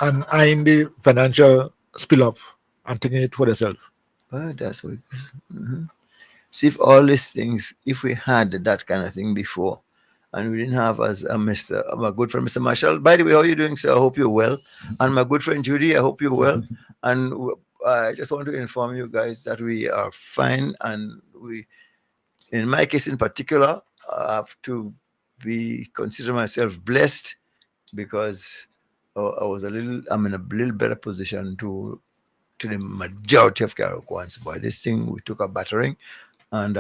and eyeing the financial spill off and taking it for themselves. Oh, that's what. Mhm. See, if all these things, if we had that kind of thing before, and we didn't have as a Mr. My good friend, Mr. Marshall. By the way, how are you doing, sir? I hope you're well. And my good friend Judy, I hope you're well. And I just want to inform you guys that we are fine, and we, in my case in particular, I have to be consider myself blessed because I'm in a little better position to the majority of Carolcoans. But this thing, we took a battering, and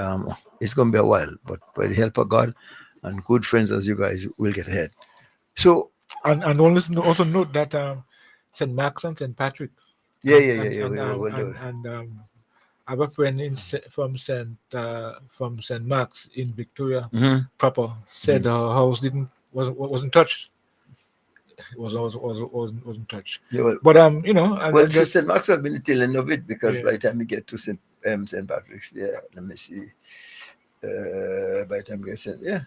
it's going to be a while. But by the help of God and good friends as you guys, will get ahead. So, And also note that St. Mark's and St. Patrick yeah, yeah, yeah, yeah, we'll do it. I have a friend from St. Mark's in Victoria Mhm. proper said her house wasn't touched. It wasn't touched. Yeah, well, But I well, guess St. Maxwell been the tail end of it because yeah. by the time we get to St. Patrick's, yeah, let me see. By the time we get yeah.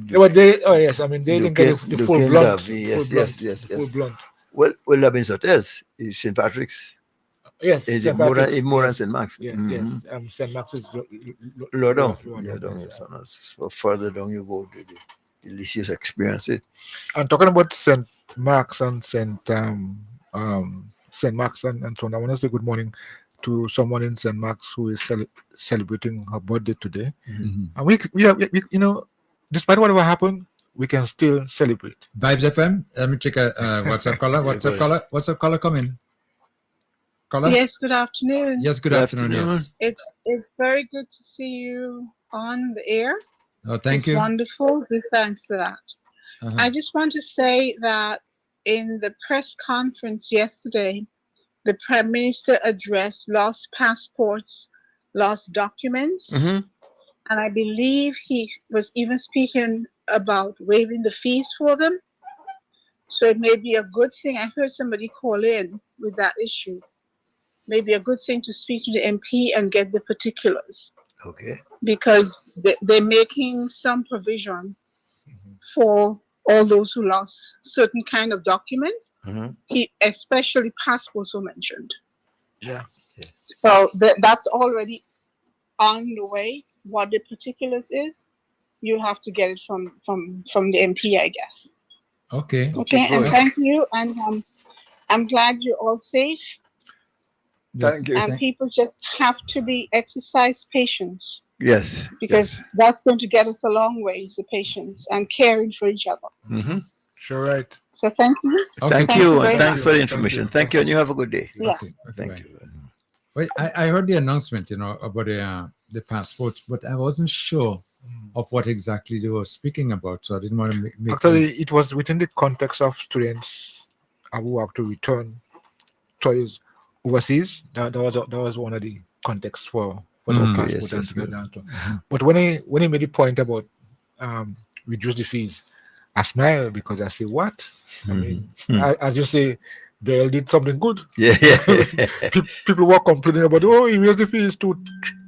Yeah, but yes, I mean they didn't get the full Duquesne blunt, Derby, yes, the full blunt. Well, that means what else? Is St. Patrick's? Yes, Is it St. more than Patrick's. more than St. Max? Yes, Mhm. yes. St. Mark's is Lower down. lower Yeah, down. down, Yes. yes, and so further down you go, the least you experience it. And talking about St. Mark's and St. Mark's and so on, I want to say good morning to someone in St. Mark's who is celebrating her birthday today. Mhm. And we despite whatever happened, we can still celebrate. Vibes FM. Let me check a WhatsApp caller. WhatsApp caller coming. Caller. Yes, good afternoon. Yes. Good Good afternoon. afternoon. Yes. It's very good to see you on the air. Oh, thank It's you. wonderful. Give thanks for that. Uh-huh. I just want to say that in the press conference yesterday, the Prime Minister addressed lost passports, lost documents, Mhm. and I believe he was even speaking about waiving the fees for them. So it may be a good thing. I heard somebody call in with that issue. Maybe a good thing to speak to the MP and get the particulars, Okay. because they're making some provision for all those who lost certain kind of documents. Mhm. Especially passports were mentioned. Yeah. So that's already on the way. What the particulars is, you have to get it from the MP, I guess. Okay. Okay, and good. thank you. And I'm glad you're all safe. Thank you. And people just have to exercise patience, Yes. because that's going to get us a long ways, the patience and caring for each other. Mhm. Sure, right. So thank you. Okay. Thank Thank you, you and very thanks much. for the information. Thank you, and you have a good day. Yeah. Okay. Thank Bye. you. Well, I heard the announcement, about the passports, but I wasn't sure of what exactly they were speaking about, so I didn't want to make Actually, it was within the context of students who have to return studies overseas. That was one of the contexts for the Mhm. Okay, passport yes, and yes, to get good. down to. But when he made the point about reduce the fees, I smile because I say, what? I mean, as you say, Bell did something good. Yeah, yeah. People were complaining about, he raised the fees to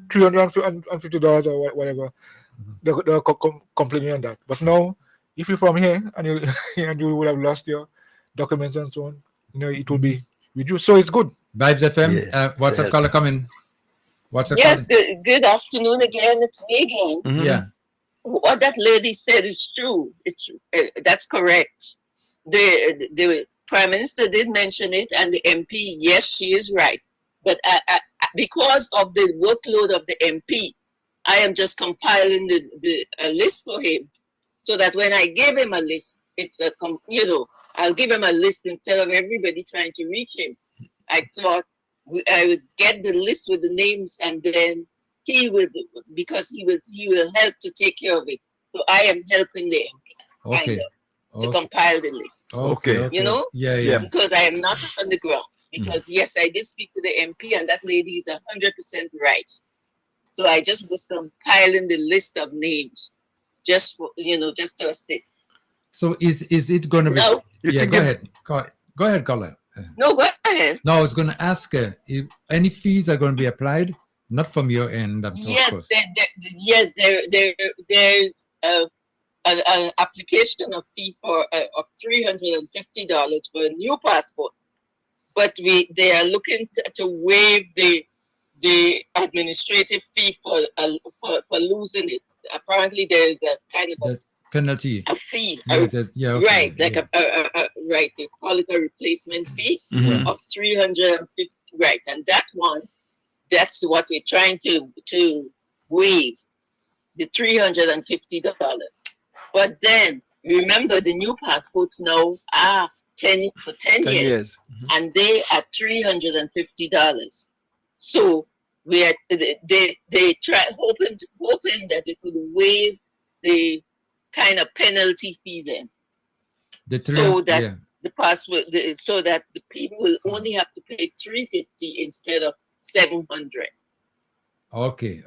$350 or whatever. They were complaining on that. But now, if you're from here and you and you would have lost your documents and so on, it will be reduced. So it's good. Vibes FM. Yeah, it's a WhatsApp help. caller coming. WhatsApp Yes, caller. good afternoon again. It's me again. Mhm. Yeah. What that lady said is true. That's correct. The prime minister did mention it, and the MP. Yes, she is right. But because of the workload of the MP, I am just compiling a list for him, so that when I give him a list, I'll give him a list instead of everybody trying to reach him. I thought I would get the list with the names, and then he will help to take care of it. So I am helping them Okay. to Okay. compile the list. Okay. You know, Yeah. Yeah. Yeah. because I am not on the ground. Because yes, I did speak to the MP, and that lady is 100% right. So I just was compiling the list of names, just for just to assist. So is it going to be? No, You Yeah. think Go them- ahead. Go ahead, caller. no, go ahead. No, I was going to ask if any fees are going to be applied, not from your end, of Yes, course. there's an application of fee for of $350 for a new passport, but they are looking to waive the administrative fee for losing it. Apparently, there is a kind of That penalty. a fee, Yeah, okay, right? Like yeah. right. They call it a replacement fee Mhm. of 350. Right, and that one, that's what we're trying to waive, the $350. But then remember, the new passports now are 10 for 10 10 years, years. and they are $350. So we are they try hoping that they could waive the kind of penalty fee then, The so that yeah. the password so that the people will only have to pay $350 instead of $700. Okay.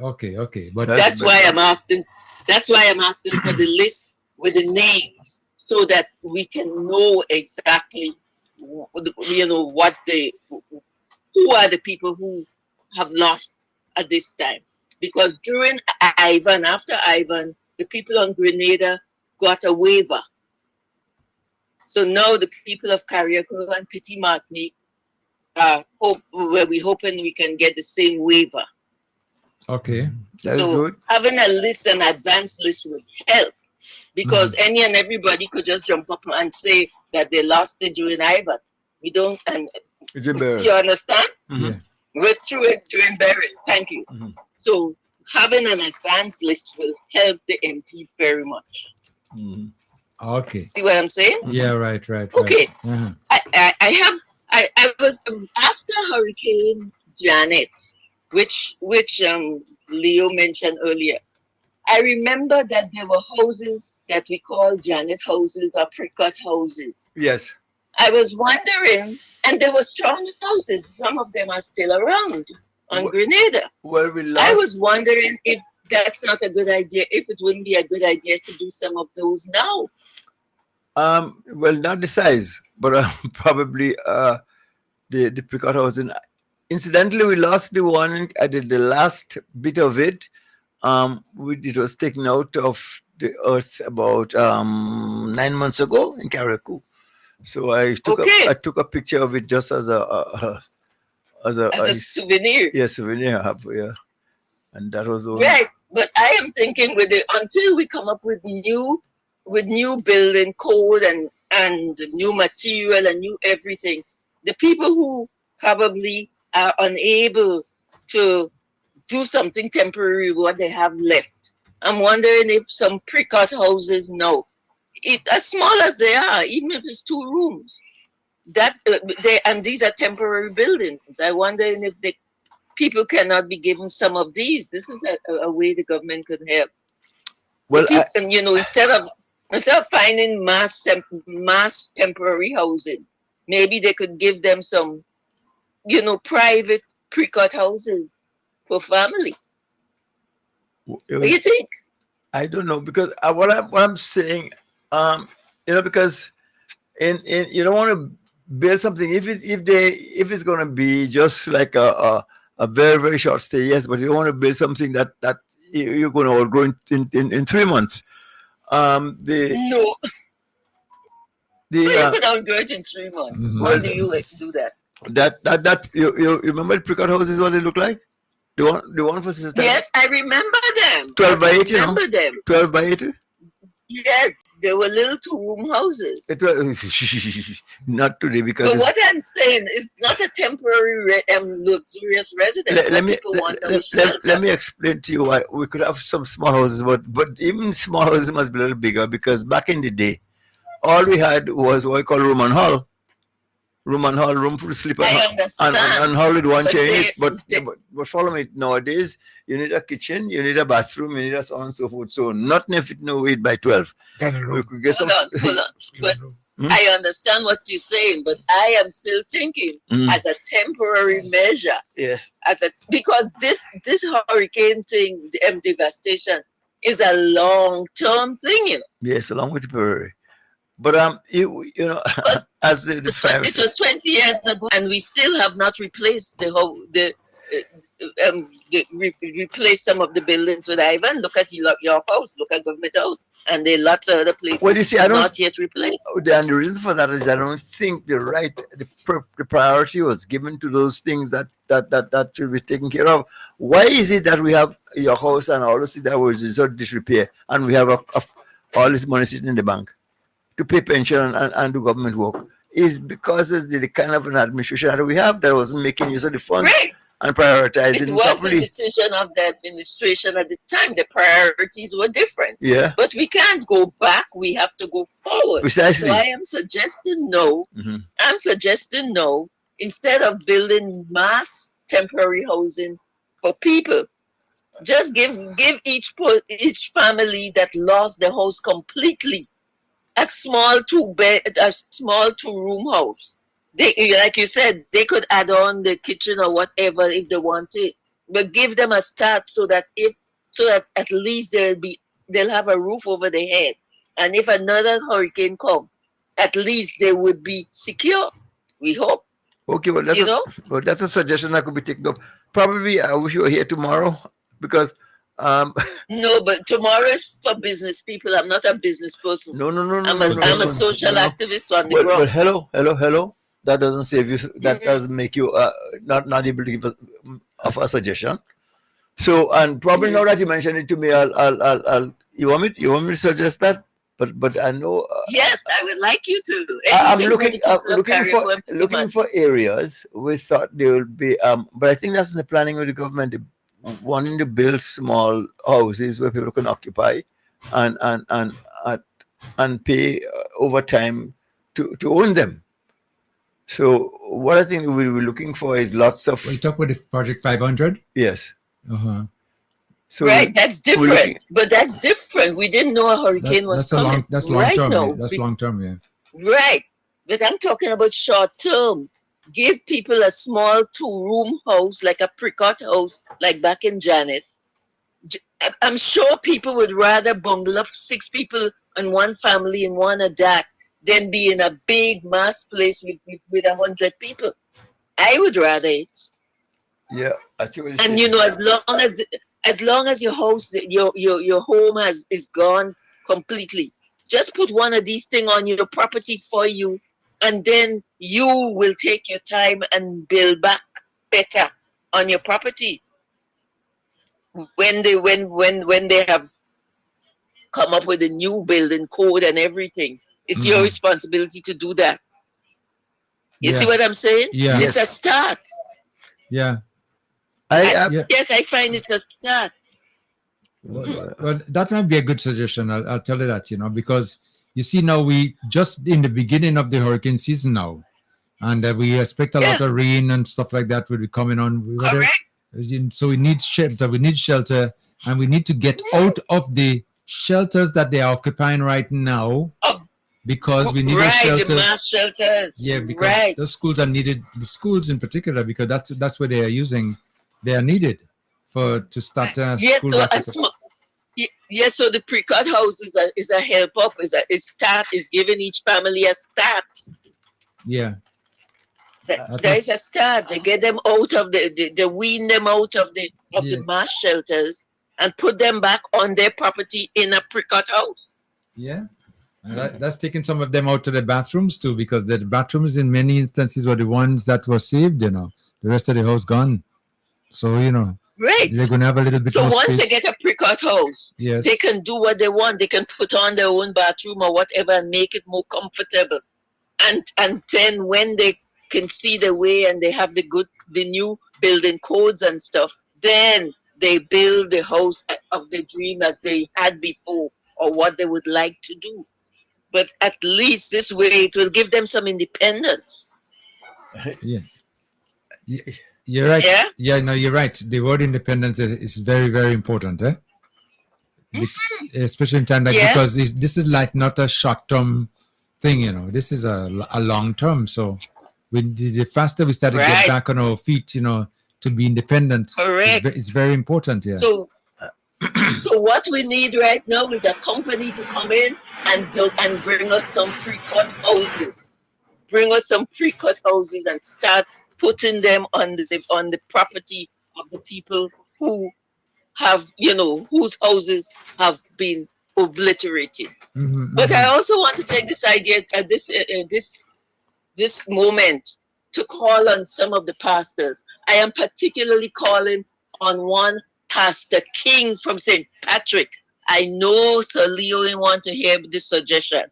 But That's why I'm asking. That's why I'm asking for the list with the names, so that we can know exactly, what who are the people who have lost at this time. Because during Ivan, after Ivan, the people on Grenada got a waiver. So now the people of Carriacou and Petit Martinique we're hoping we can get the same waiver. okay. That's So good. having a list, an advanced list, would help, because any and everybody could just jump up and say that they lost it during Ivan. We don't, and It's a bear. you understand? Mhm. Yeah. We're through it during burial. Thank you. Mhm. So having an advanced list will help the MP very much. Mhm. Okay. See what I'm saying? Yeah, right. Okay. Uh-huh. I was after Hurricane Janet, which Leo mentioned earlier. I remember that there were houses that we call Janet houses or Prickett houses. Yes. I was wondering, and there were strong houses. Some of them are still around on Grenada. Well, we I lost. was wondering if that's not a good idea, if it wouldn't be a good idea to do some of those now. Well, not the size, but probably the Picard house. And incidentally, we lost the one. I did the last bit of it. It was taken out of the earth about 9 months ago in Carriacou. So I took a picture of it just as as a souvenir. Souvenir. Yeah, and that was all. Right, but I am thinking until we come up with new building code and new material and new everything, the people who probably are unable to do something temporary with what they have left, I'm wondering if some pre-cut houses now, as small as they are, even if it's 2 rooms, that and these are temporary buildings. I wonder if the people cannot be given some of these. This is a way the government could help. Well, instead of finding mass temporary housing, maybe they could give them some, private pre-cut houses for family. What do you think? I don't know, because what I'm saying, because in you don't want to build something if it's going to be just like a very, very short stay, yes, but you don't want to build something that you're going to outgrow in 3 months. No. You could outgrow it in 3 months. Why do you do that? That you remember the pre-cut houses, what they look like? The one for Sister? Yes, I remember them. 12 by 8, remember them. 12 by 8? Yes, they were little 2-room houses. It was not today, because. But what I'm saying is not a temporary luxurious residence. Let me explain to you why we could have some small houses, but even small houses must be a little bigger, because back in the day, all we had was what we call room and hall. Room for sleep, and hall with one chair in it. But follow me, nowadays you need a kitchen, you need a bathroom, you need a so on and so forth. So not if it no 8 by 12. We could get hold on. But I understand what you're saying, but I am still thinking as a temporary measure. Yes. Because this hurricane thing, devastation, is a long-term thing. Yes, along with temporary. But as it was 20 years ago, and we still have not replaced the replace some of the buildings with Ivan. Look at your house. Look at Government House, and there are lots of other places Well, you see, I don't. not yet replaced. And the reason for that is I don't think the priority was given to those things that should be taken care of. Why is it that we have your house and all those things that was in sort of disrepair, and we have all this money sitting in the bank to pay pension and do government work? Is because of the kind of an administration that we have that wasn't making use of the funds Right. and prioritizing It was properly. the decision of the administration at the time. The priorities were different. Yeah, But we can't go back. We have to go forward. precisely. So I am suggesting no. Mhm. I'm suggesting no. Instead of building mass temporary housing for people, just give each family that lost their house completely a small two-room house. They, like you said, they could add on the kitchen or whatever if they wanted, but give them a start so that at least they'll have a roof over their head, and if another hurricane comes, at least they would be secure. We hope. Okay, well, that's a suggestion that could be taken up. Probably, I wish you were here tomorrow because No, but tomorrow is for business people. I'm not a business person. no, I'm a social activist on the But ground. hello. That doesn't save you. That doesn't make you not able to give a suggestion. So, and probably now that you mentioned it to me, I'll you want me to suggest that? But I know. Yes, I would like you to. I'm Anything looking for the looking for areas we thought there will be. But I think that's in the planning with the government. Wanting to build small houses where people can occupy and pay over time to own them. So what I think we were looking for is lots of We talk about the Project 500. yes. Uh-huh. So right, that's we're looking- different. But that's different. We didn't know a hurricane was coming. That's long right term. now. That's long term, yeah. Right. But I'm talking about short term. Give people a small two-room house, like a pre-cut house, like back in Janet. I'm sure people would rather bundle up 6 people and one family in one of that than be in a big mass place with 100 people. I would rather it. Yeah, I see what you're And saying. as long as your house, your home is gone completely, just put one of these things on your property for you, and then you will take your time and build back better on your property. When they have come up with a new building code and everything, it's your responsibility to do that. You see what I'm saying? Yeah. It's a start. Yeah. I Yes, I find it's a start. Well, that might be a good suggestion. I'll tell you that, because you see now we just in the beginning of the hurricane season now, and we expect a lot of rain and stuff like that will be coming on. Correct. So we need shelter. And we need to get out of the shelters that they are occupying right now, because we need those the shelters. mass shelters. Yeah, because those schools are needed. The schools in particular, because that's where they are using. They are needed to start school. So the pre-cut house is a help up. Is giving each family a start. Yeah. There is a start. They get them out of they wean them out of the mass shelters and put them back on their property in a pre-cut house. Yeah. And that's taking some of them out to the bathrooms too, because the bathrooms in many instances were the ones that were saved, the rest of the house gone. So, right. They're going to have a little bit so more once space. They get a pre-cut house, yes, they can do what they want. They can put on their own bathroom or whatever and make it more comfortable. And then when they can see the way and they have the new building codes and stuff, then they build the house of the dream as they had before or what they would like to do. But at least this way it will give them some independence. Yeah. You're right. Yeah? Yeah, no, you're right. The word independence is very, very important, eh? Especially in time because this is like not a short-term thing, This is a long-term. So the faster we start to get back on our feet, to be independent, correct. It's very important, yeah. So what we need right now is a company to come in and bring us some pre-cut houses. Bring us some pre-cut houses and start putting them on the property of the people who have, whose houses have been obliterated. But I also want to take this idea, this moment to call on some of the pastors. I am particularly calling on one Pastor King from St. Patrick. I know Sir Leo didn't want to hear this suggestion,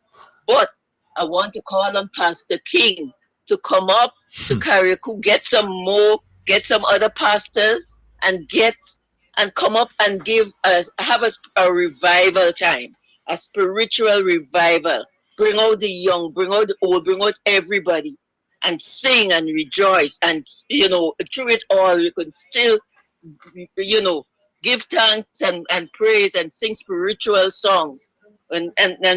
but I want to call on Pastor King to come up to Kariakou, get some other pastors, and come up and have a revival time, a spiritual revival. Bring out the young, bring out the old, bring out everybody, and sing and rejoice. And through it all, you could still, give thanks and praise and sing spiritual songs and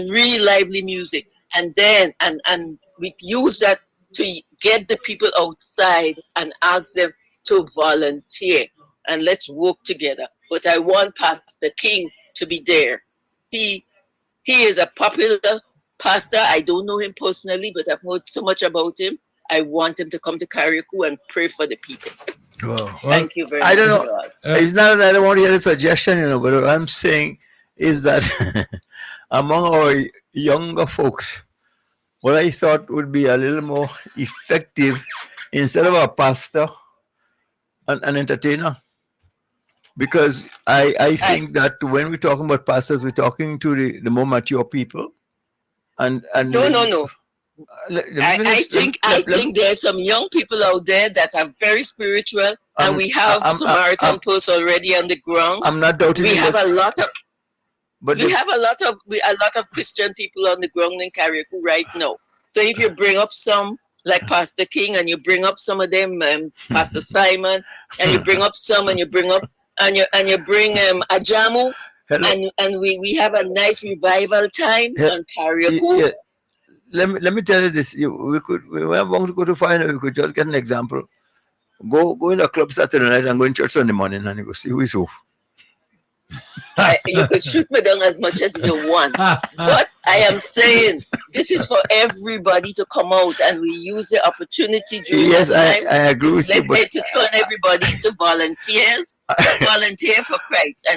really lively music. And then and we use that to get the people outside and ask them to volunteer, and let's work together. But I want Pastor King to be there. He is a popular pastor. I don't know him personally, but I've heard so much about him. I want him to come to Kariakou and pray for the people. Well, Thank you very much. I don't know. It's not that I don't want to hear the suggestion, but what I'm saying is that among our younger folks, what I thought would be a little more effective, instead of a pastor, an entertainer. Because I think that when we're talking about pastors, we're talking to the more mature people. And No. I think there's some young people out there that are very spiritual, and we have Samaritan posts already on the ground. I'm not doubting. We have a lot of Christian people on the ground in Kariakou right now. So if you bring up some like Pastor King, and you bring up some of them, Pastor Simon, and you bring up some, and you bring up and you bring Ajamu, and we have a nice revival time on Kariakou. Yeah. Let me tell you this. We were going to go to find out. We could just get an example. Go in a club Saturday night and go in church Sunday morning, and you go see who is who. You could shoot me down as much as you want, but I am saying this is for everybody to come out, and we use the opportunity during Yes, that time I agree with you. But to turn everybody into volunteers, volunteer for Christ,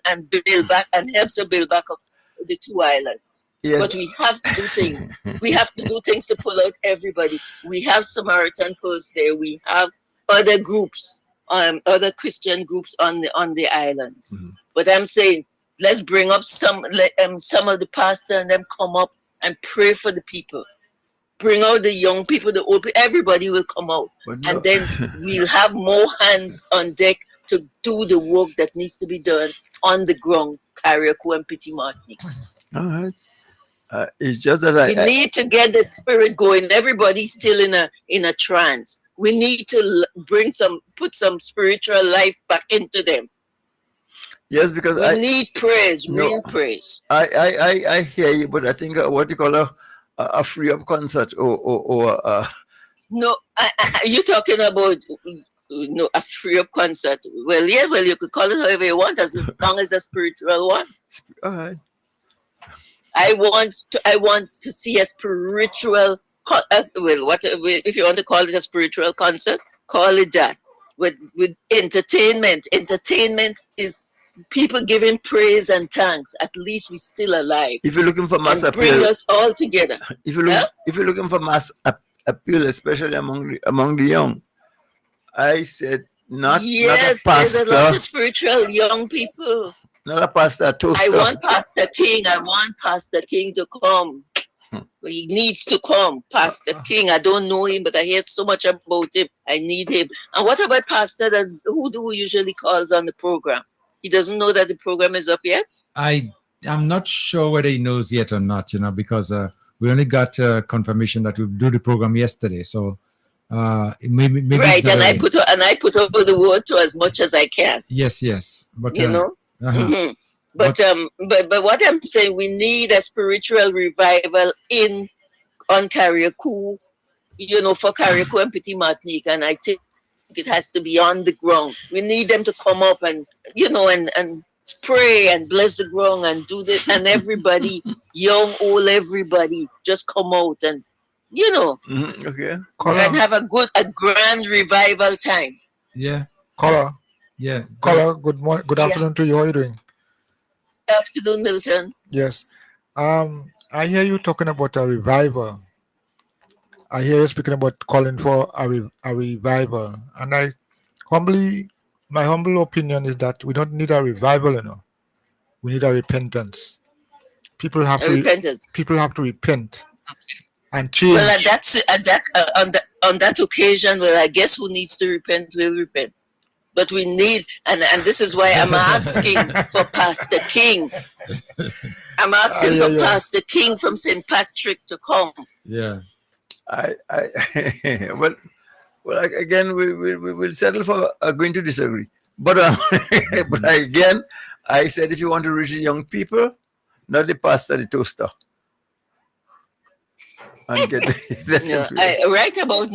and build back and help to build back up the two islands. yes, But we have to do things. We have to do things to pull out everybody. We have Samaritan posts there. We have other groups, other Christian groups on the islands. Mhm. But I'm saying, let's bring up some of the pastor and them come up and pray for the people. Bring out the young people, the old people. Everybody will come out, but no. and then we'll have more hands on deck to do the work that needs to be done on the ground, Kariakou and Petit Martinique. All right. It's just that We need to get the spirit going. Everybody's still in a trance. We need to put some spiritual life back into them. yes, because We need praise, real praise. I hear you, but I think what you call a free up concert or No, you're talking about a free up concert. Well, yeah, you could call it however you want, as long as a spiritual one. all right. I want to see a spiritual. If you want to call it a spiritual concert, call it that. With entertainment. Entertainment is people giving praise and thanks. At least we're still alive. If you're looking for mass And bring appeal, us all together. if you're looking for mass appeal, especially among the young, I said not Yes, a there's a lot pastor, of spiritual young people. not a pastor, a toaster. I want Pastor King to come. He needs to come, Pastor King. I don't know him, but I hear so much about him. I need him. And what about Pastor? Who usually calls on the program? He doesn't know that the program is up yet. I'm not sure whether he knows yet or not, because we only got confirmation that we do the program yesterday. So maybe Right, and I early. put over the word to as much as I can. Yes, but You know. uh-huh. Mhm. But what I'm saying, we need a spiritual revival on Kariakou, for Kariakou and Petit Martinique, and I think it has to be on the ground. We need them to come up and and pray and bless the ground and do this, and everybody, young, old, everybody, just come out and Okay. and have a grand revival time. Yeah. Caller, Yeah. Caller, good morning, good Yeah. afternoon to you. How are you doing? Afternoon, Milton. Yes. I hear you talking about a revival. I hear you speaking about calling for a revival, and my humble opinion is that we don't need a revival, We need a repentance. People have to Repentance. people have to repent and Well, change. on that occasion, well, I guess who needs to repent will repent. But we need, and this is why I'm asking for Pastor King. I'm asking for Yeah. Pastor King from St. Patrick to come. Yeah. I well, again, we will settle for agreeing to disagree. But but again, I said if you want to reach the young people, not the pastor, the toaster, and get Yeah, right about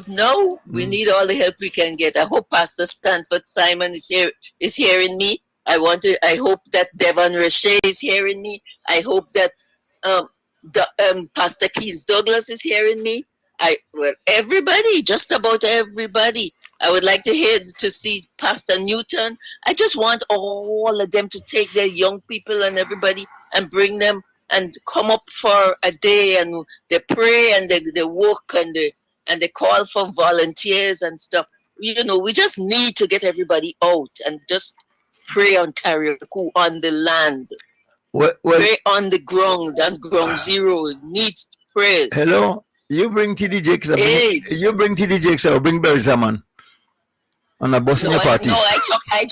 now, we need all the help we can get. I hope Pastor Stanford Simon is hearing me. I hope that Devon Roche is hearing me. I hope that Pastor Keens Douglas is hearing me. Everybody, just about everybody. I would like to see Pastor Newton. I just want all of them to take their young people and everybody and bring them and come up for a day, and they pray and they work and they call for volunteers and stuff. We just need to get everybody out and just pray on Karakou, on the land. Pray on the ground, and ground zero needs prayers. Hello, you bring TD Jakes, you bring TD Jakes, or bring Barry Zaman on a bus in your party. I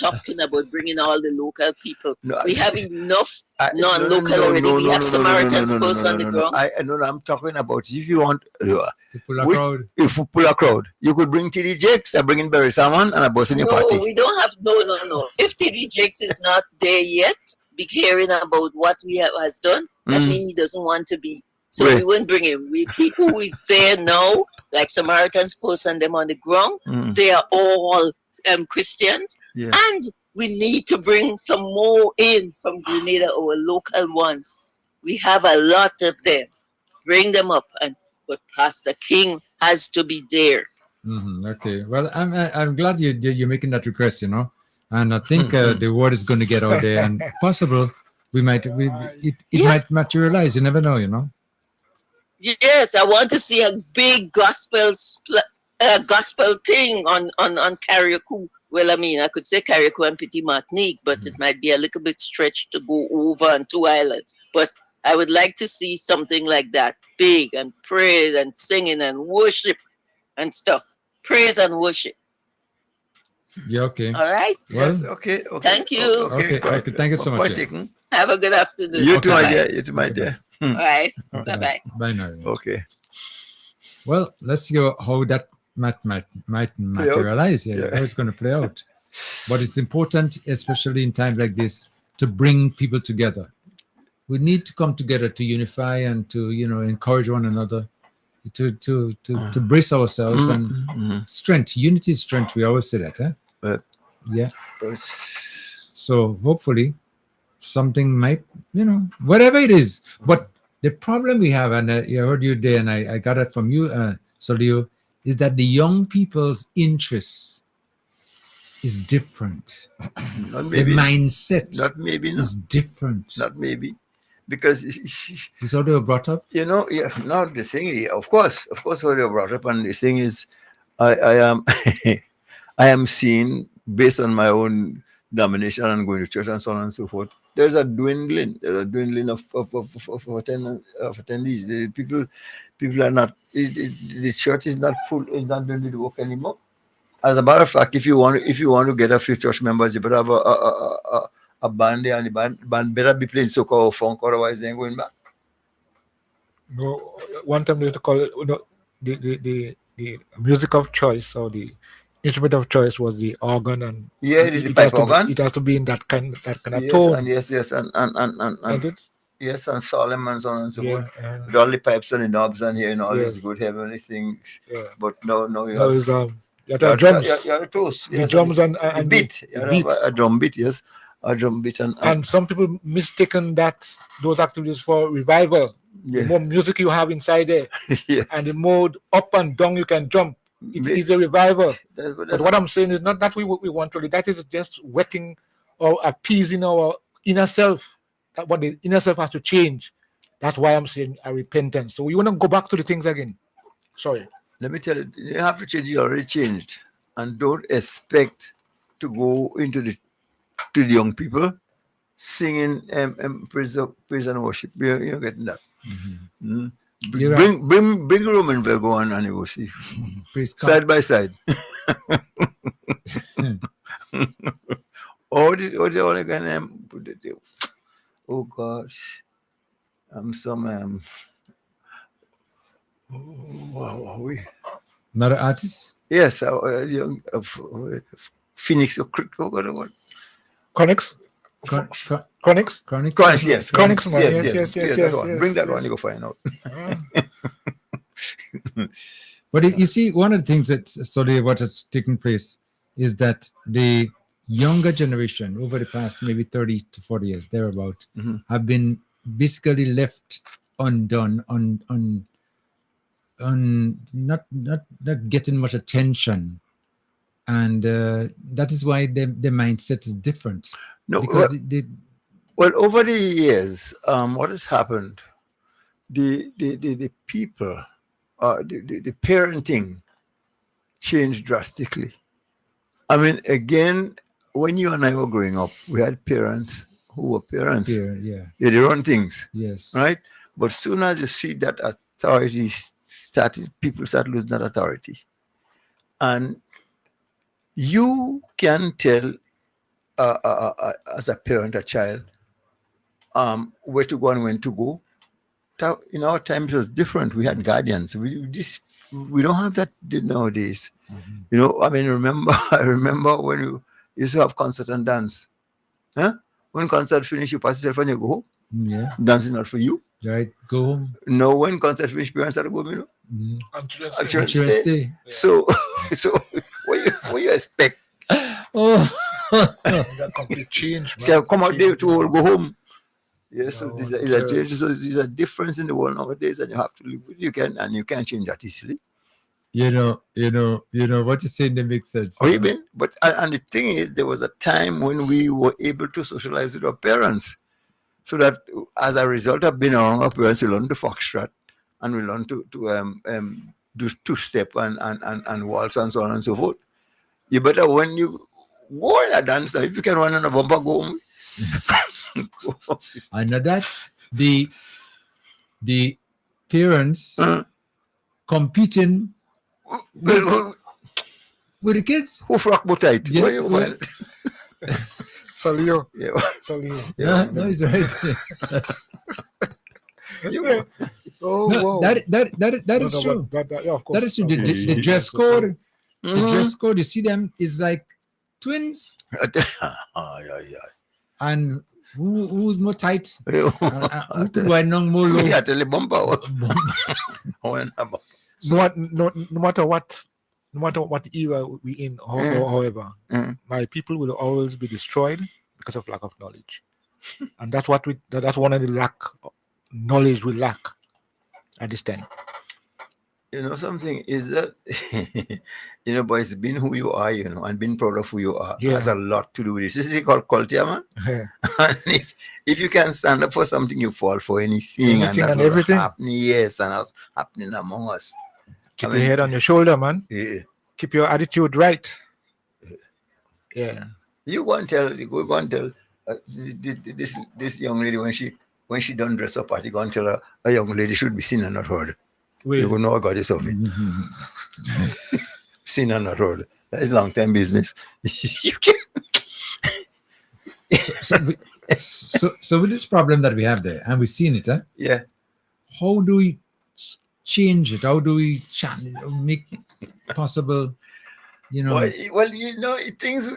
talking about bringing all the local people. We have enough non-local already. We have Samaritans posts on the ground. I'm talking about if you want To pull a crowd. If you pull a crowd, you could bring TD Jakes, bring in Barry Salmon and a bus in your party. No, we don't have no. If TD Jakes is not there yet, be hearing about what we has done, that means he doesn't want to be. So we won't bring him. We keep who is there now, like Samaritans post and them on the ground. They are all Christians. Yeah. And we need to bring some more in from Grenada, our local ones. We have a lot of them. Bring them up, but Pastor King has to be there. Okay. Well, I'm glad you're making that request, and I think the word is going to get out there, and possible it might materialize. You never know, Yes, I want to see a big gospel thing on Carriacou. Well, I mean, I could say Carriacou and Petit Martinique, but it might be a little bit stretched to go over on 2 islands. But I would like to see something like that, big, and praise and singing and worship and stuff. Praise and worship. Yeah. Okay. All right. Well, Yes, okay. Thank you. Okay. Thank you so much. Quite Yeah. taken. Have a good afternoon. You too, my Bye-bye. dear. You too, my dear. All right. Okay. Bye-bye. Bye now. Okay. Well, let's see how that might materialize. Yeah, how it's going to play out. But it's important, especially in times like this, to bring people together. We need to come together to unify and to encourage one another, to brace ourselves and strength. Unity is strength. We always say that. Yeah. So hopefully something might, whatever it is. But the problem we have, and I heard you there, and I got it from you, Solio, is that the young people's interest is different. Not maybe. The mindset Not maybe. No. is different. Not maybe. Because Is how they were brought up? no, the thing is, of course how they were brought up, and the thing is, I am I am seeing, based on my own domination and going to church and so on and so forth, there's a dwindling of attendees. The people are not, the church is not full, is not doing the work anymore. As a matter of fact, if you want to get a few church members, you better have a band there, and the band better be playing soca or funk, otherwise they ain't going back. No, one time they used to call it, the music of choice, or the instrument of choice was the organ, and the pipe organ. It has to be in that kind of Yes, tone. and yes, and yes, and solemn and so on and so forth. With all the pipes and the knobs and hearing all these good heavenly things. Yeah. But no, you No, have, it's, you have to have drums. You have a toast. The Yes, drums and the beat. the You have beat. a drum beat, yes. A drum beat And some people mistaken those activities for revival. The yeah. more music you have inside there, Yeah. and the more up and down you can jump, It is a revival. That's, But what I'm saying is not that we want to. That is just wetting or appeasing our inner self. That what the inner self has to change. That's why I'm saying a repentance. So we want to go back to the things again. Sorry. let me tell you, you have to change. You already changed, and don't expect to go into the young people singing praise and worship. You're getting that. Mm. You're right. Bring Roman Virgo on and you will see Praise God. side by side. What the other guy name? Oh gosh, I'm some wow, are we? Another artist? Yes, young Phoenix or Crypto, what? Chronics. Chron- Chronics. Chronics? Chronics, yes, Chronics, man. yes, Yes, that one. yes, Bring that yes. one, you go find out. But you see, one of the things what has taken place is that the younger generation over the past maybe 30 to 40 years, thereabout, Mhm. have been basically left undone, not getting much attention. And that is why their mindset is different. No, Because well, over the years, what has happened? The people, the parenting changed drastically. I mean, again, when you and I were growing up, we had parents who were parents. yeah, They did run things, yes. right? But soon as you see that authority started, people start losing that authority. And you can tell as a parent, a child, where to go and when to go. In our time, it was different. We had guardians. We don't have that nowadays. You know, I mean, I remember when you used to have concert and dance. Huh? When concert finish, you pass yourself and you go home. Yeah, Dance is not for you. right. Go home. No, when concert finish, parents start to go, you know. Mm. Actually, Children stay. stay. So what you expect? Oh, That complete change, man. Can come out there to all go home. Yes, so No, there's it's a change. So there's a difference in the world nowadays, and you have to live with it. You can't change that easily. you know what you're saying. That makes sense. Oh, even but and the thing is, there was a time when we were able to socialize with our parents, so that as a result of being around our parents, we learn to foxtrot and we learn to do two step and waltz and so on and so forth. You better when you go in a dance, if you can run on a bumper, go home. I know that the parents competing with the kids. Who frock bow tight? Yes, Where you well- find it? Salio. Yeah. Salio. Yeah, no, he's right. You- Oh, No, wow. that No, is no, true. but yeah, of course. That is true. The, Of the, course. the dress code, the Mhm. dress code. You see them is like twins, Yeah. and who's more tight? Who I could wear no more low? tell you bumper. So no matter what era we in, or however, my people will always be destroyed because of lack of knowledge, and that's one of the knowledge we lack at this time. You know something is that boys, being who you are, and being proud of who you are has a lot to do with it. This is called culture, man. And if you can stand up for something, you fall for anything and Anything that and will everything. happen. Yes, and that's happening among us. Keep I your mean, head on your shoulder, man. Yeah. Keep your attitude right. Yeah. You go and tell this young lady when she done dress up party, go and tell her a young lady should be seen and not heard. You go know God is of it. Seen and not heard. That is long time business. You can So with this problem that we have there, and we've seen it, yeah. how do we change it? How do we make possible? Well, things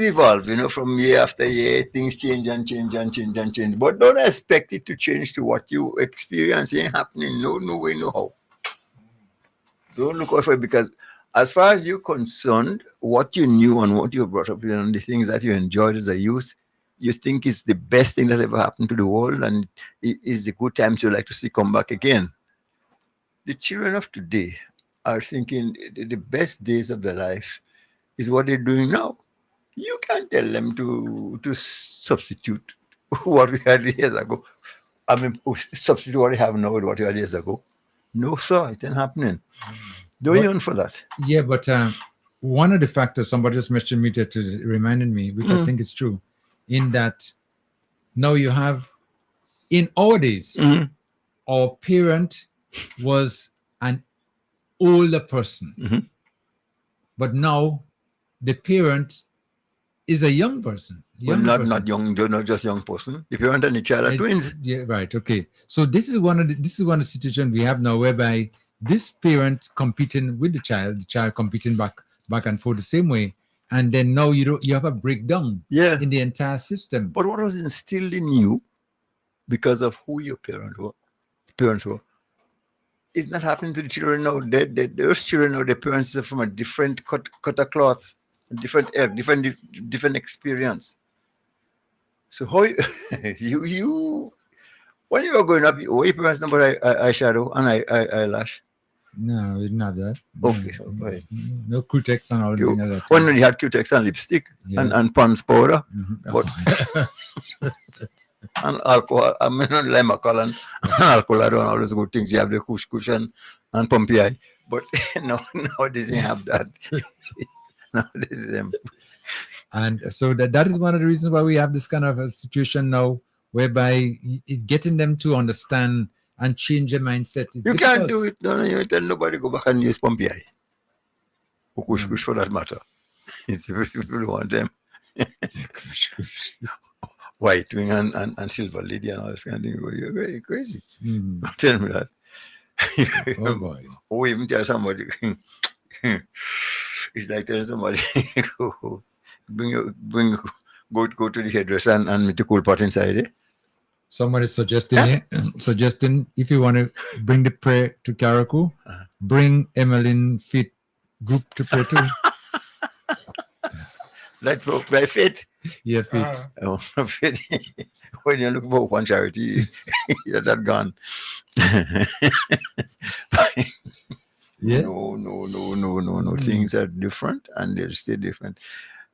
evolve. From year after year, things change and change and change and change. But don't expect it to change to what you experience. It ain't happening. No way, no how. Don't look out for it, because as far as you're concerned, what you knew and what you were brought up with and the things that you enjoyed as a youth, you think is the best thing that ever happened to the world, and it is the good times you like to see come back again. The children of today are thinking the best days of their life is what they're doing now. You can't tell them to substitute what we had years ago. I mean, substitute what we have now with what we had years ago. No, sir, it ain't happening. Don't What- yearn for that. Yeah, but one of the factors somebody just mentioned me that is reminded me, which I think is true, in that now you have in our days, our parent was an older person, but now the parent is a young person. Well, Young not person. young, not just young person. The parent and the child are twins. Yeah, right. Okay. So this is one of the situations we have now whereby this parent competing with the child competing back and forth the same way, and then now you have a breakdown Yeah. in the entire system. But what was instilled in you because of who your parents were, it's not happening to the children now. Those children now, their parents are from a different cut of cloth, different different experience. So how you when you were growing up, were your parents number eyeshadow and eyelash? No, it's not that. Okay, okay. No Cutex and all things like that. When you had Q-Tex and lipstick and Pond's powder, but and alcohol, I mean, not lime alcohol and alcohol, I don't all those good things. You have the kush and pumpy eye. But nowadays you have that. Nowadays, And so that is one of the reasons why we have this kind of a situation now, whereby it's getting them to understand and change their mindset. It's you difficult. can't do it. No, you tell nobody go back and use pumpy eye. Or kush for that matter. If people want them. White wing and silver lady and all this kind of thing. You're very crazy. Tell me that. Oh boy. Or even tell somebody. It's like telling somebody go to the hairdresser and meet the cool pot inside it. Somebody suggesting if you want to bring the prayer to Karaku, bring Emmeline Fit group to pray to. By faith. Yeah, Fit. Faith. When you look for one charity, you're that gone. Yeah. No. Things are different and they'll stay different.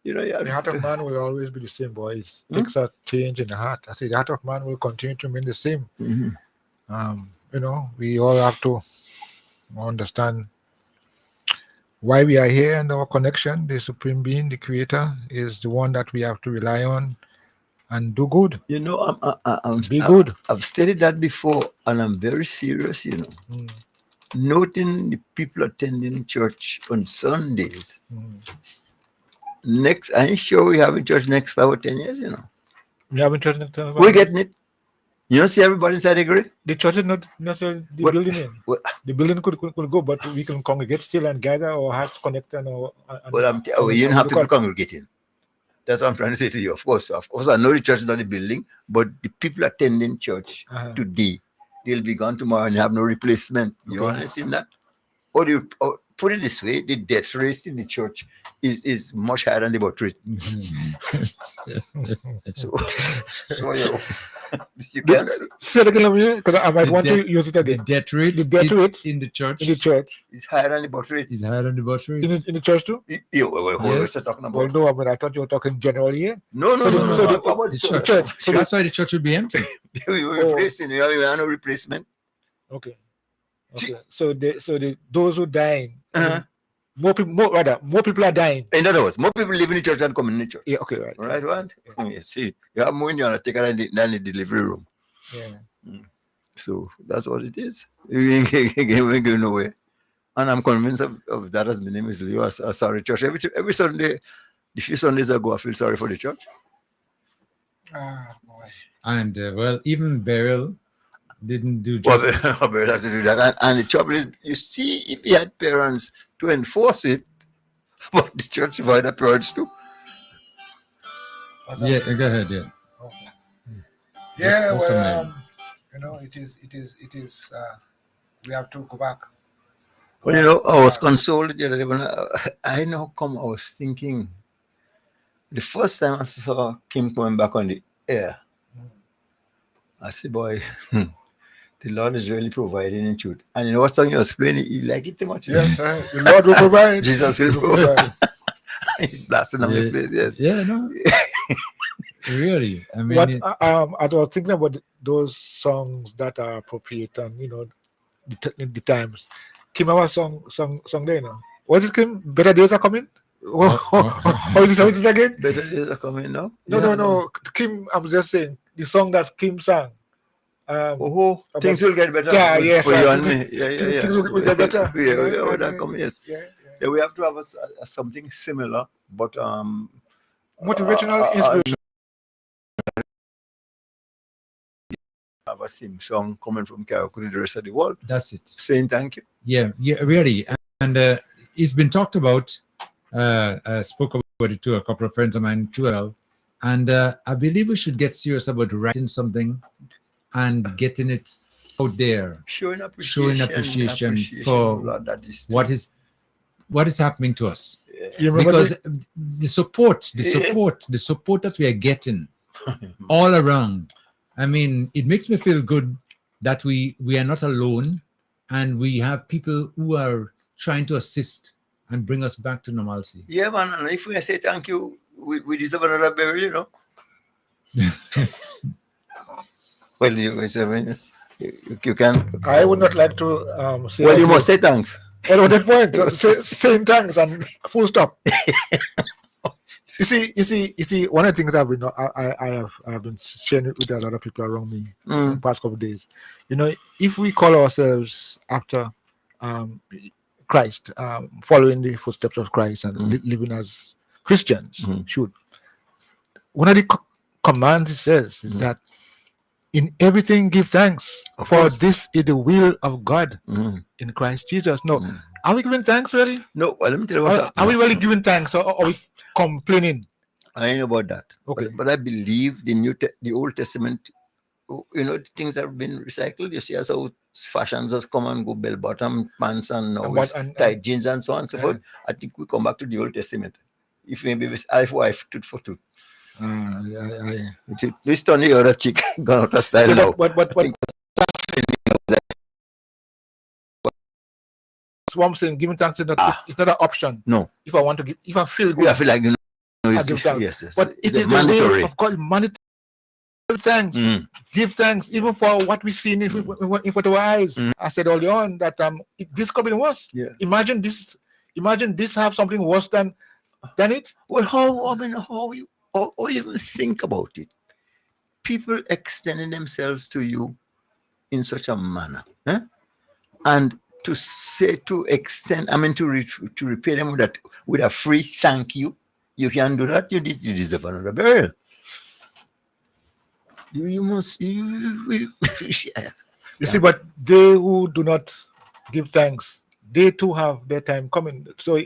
You know, The heart of man will always be the same, boys. It takes a change in the heart. I say the heart of man will continue to remain the same. You know, we all have to understand why we are here and our connection. The Supreme Being, the Creator, is the one that we have to rely on and do good. You know, Be good. I've stated that before, and I'm very serious, you know. Noting the people attending church on Sundays. Next, I ain't sure we have in church next 5 or 10 years, you know. We haven't church next time. We're getting it. You don't see everybody inside the grade? The church is not necessarily the What- building in. what- The building could go, but we can congregate still and gather our hearts connect and Well, you don't have people congregating. That's what I'm trying to say to you. Of course, I know the church is not the building, but the people attending church today, they'll be gone tomorrow and have no replacement. You understand that? Or put it this way, the death rate in the church is much higher than the birth rate. So you can't say it again, because I might want to use it The again. death rate, The death rate in the church in the church. it's higher than the birth rate. is higher than the birth rate. In the church too? What Yes. are talking Well, about? no, I mean, I thought you were talking generally here. No. so the- What about The the church. church? So That's why the church would be empty. We were replacing. We have no replacement. Okay. So those who dying, Uh-huh. more people are dying. In other words, more people live in the church than come in the church. Yeah, okay, right. Right, what? You see, you have more in your take than the delivery room. Yeah. So that's what it is. We ain't going nowhere. And I'm convinced of that as my name is Leo. Sorry, church. Every Sunday, the few Sundays ago, I feel sorry for the church. Ah, boy. And well, even burial didn't do Well, justice. we have to do that. And the trouble is, you see, if he had parents to enforce it, but the church avoided parents too. Yeah, go ahead. Yeah. Okay. That's Yeah, also well, mine. you know, it is. We have to go back. Well, you know, I was consoled the other day when I know come I was thinking the first time I saw Kim coming back on the air, I said, boy, The Lord is really providing in truth. And you know what song you was playing? You like it too much. Yes, the Lord will provide. Jesus will He will provide. blasting on the place. Yes. Yeah, no, really. I mean, What I was thinking about those songs that are appropriate and the times. Kim, our song there, was it Kim? Better days are coming. How is it again? Better days are coming now. No. Kim, I'm just saying the song that Kim sang. Oh, things will get better. Yeah, yes, for you sir. and me. Yeah. Things will get better. Yeah, that come, yes. Yeah. Yeah, we have to have something similar, but Motivational inspiration. have a theme song coming from Karaoke to the rest of the world, that's it. saying thank you. Yeah, really. And it's been talked about. I spoke about it to a couple of friends of mine too. Well, and I believe we should get serious about writing something and getting it out there, Showing appreciation for Lord, that is what is happening to us. You remember Because the support that we are getting all around. I mean, it makes me feel good that we are not alone, and we have people who are trying to assist and bring us back to normalcy. Yeah, man. And if we say thank you, we deserve another burial, you know. Well, you can. I would not like to say. Well, you must say thanks. Well, the point, saying thanks and full stop. You see. One of the things I have been sharing with a lot of people around me in the past couple of days. If we call ourselves after Christ, following the footsteps of Christ and living as Christians, should. One of the commands it says is that in everything give thanks, for this is the will of God in Christ Jesus. No, are we giving thanks really? No, well, let me tell you what's up. Are we really giving thanks, or are we complaining? I know about that. Okay. But I believe the Old Testament, things have been recycled. You see, as how fashions just come and go, bell bottom pants and tight jeans and so on and so forth. I think we come back to the Old Testament. If maybe it's eye for eye, tooth for tooth. This turn the other cheek, gone out of style now. But that's what I'm saying. Giving thanks is not it's not an option. No. If I want to give, if I feel good, I feel like I give thanks. Yes. But it is mandatory. the will of God. Mandatory. Give thanks. Give thanks even for what we see in front of our eyes. I said earlier on that this could be worse. Yeah. Imagine this have something worse than it. Well, how you even think about it? People extending themselves to you in such a manner, and to repay them with a free thank you. You can do that. You deserve another burial. You see, but they who do not give thanks, they too have their time coming. So